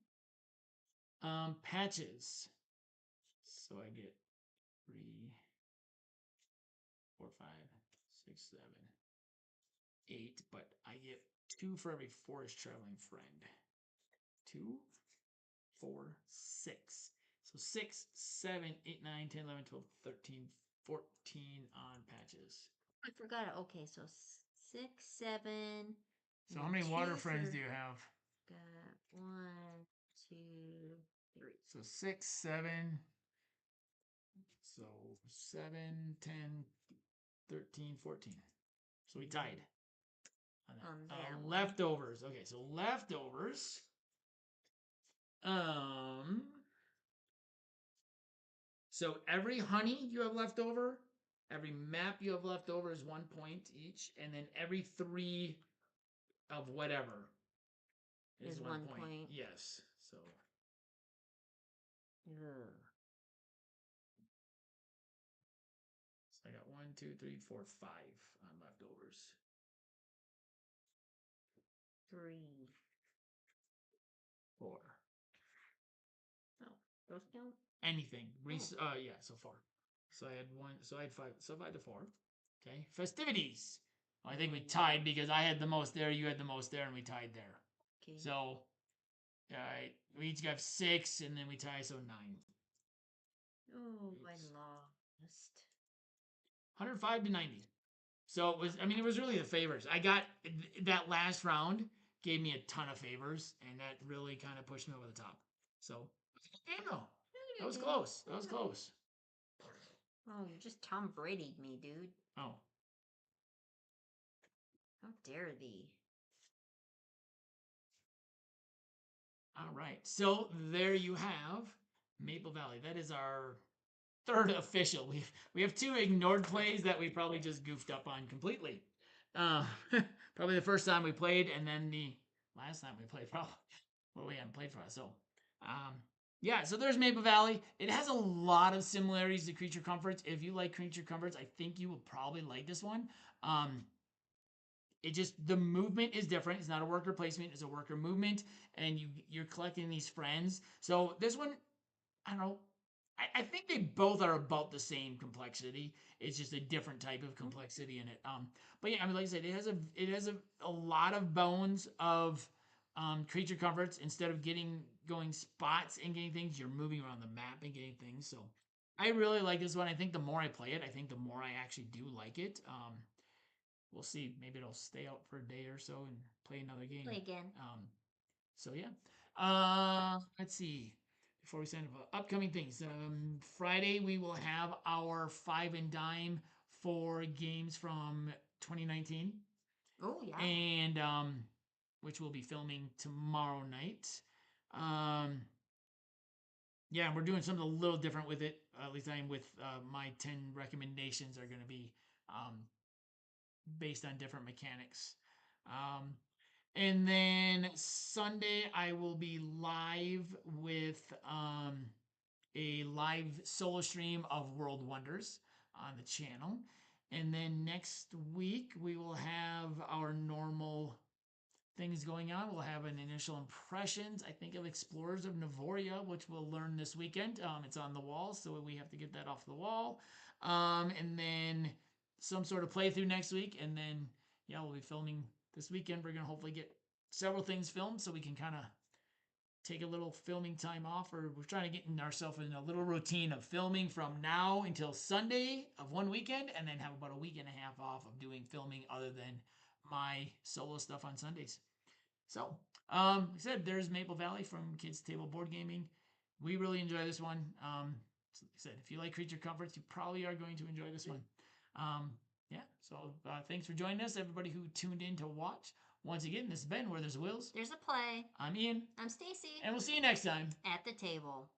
Patches. So I get 3, 4, 5, 6, 7, 8, but I get 2 for every forest traveling friend. 2, 4, 6. So 6, 7, 8, 9, 10, 11, 12, 13, 14 on patches. I forgot it. Okay, so 6, 7. So how many water friends do you have? Got 1, 2, 3. So 6, 7. So 7, 10, 13, 14. So we tied. On that one. Leftovers. Okay, so leftovers. So every honey you have left over, every map you have left over is 1 point each, and then every 3 of whatever is 1 point. Yes. So. Ugh. So I got 1, 2, 3, 4, 5 on leftovers. 3, 4. Oh, those count? Anything. Yeah, so 4. So I had 1. So I had 5. So 5 to 4. Okay. Festivities. I think we tied because I had the most there, you had the most there, and we tied there. Okay. So, all right, we each got 6, and then we tie, so 9. Oh, I lost. 105 to 90. So it was. I mean, it was really the favors. I got that last round gave me a ton of favors, and that really kind of pushed me over the top. So, game though. That was close. That was close. Oh, you just Tom Brady'd me, dude. Oh. How dare thee? All right. So there you have Maple Valley. That is our 3rd official. We have 2 ignored plays that we probably just goofed up on completely. Uh, probably the first time we played, and then the last time we played, probably. Well, we haven't played for us, so um, yeah. So there's Maple Valley. It has a lot of similarities to Creature Comforts. If you like Creature Comforts, I think you will probably like this one. Um, it just the movement is different. It's not a worker placement; it's a worker movement, and you're collecting these friends. So this one, I don't know. I think they both are about the same complexity. It's just a different type of complexity in it. But yeah, I mean, like I said, it has a lot of bones of creature comforts. Instead of going spots and getting things, you're moving around the map and getting things. So I really like this one. I think the more I play it, I think the more I actually do like it. We'll see. Maybe it'll stay out for a day or so and play another game. Play again. So yeah. Let's see. Before we sign up, upcoming things. Friday we will have our five and dime for games from 2019, Oh yeah. and which we'll be filming tomorrow night. Um, yeah, we're doing something a little different with it. At least I am with my 10 recommendations are going to be um, based on different mechanics. Um, and then Sunday, I will be live with a live solo stream of World Wonders on the channel. And then next week, we will have our normal things going on. We'll have an initial impressions, I think, of Explorers of Navoria, which we'll learn this weekend. It's on the wall, so we have to get that off the wall. And then some sort of playthrough next week. And then, yeah, we'll be filming this weekend. We're going to hopefully get several things filmed so we can kind of take a little filming time off, or we're trying to get ourselves in a little routine of filming from now until Sunday of one weekend, and then have about a week and a half off of doing filming other than my solo stuff on Sundays. So, like I said, there's Maple Valley from Kids Table Board Gaming. We really enjoy this one. So like I said, if you like Creature Comforts, you probably are going to enjoy this one. Yeah, so thanks for joining us, everybody who tuned in to watch. Once again, this has been Where There's Wills. There's a play. I'm Ian. I'm Stacey. And we'll see you next time At the table.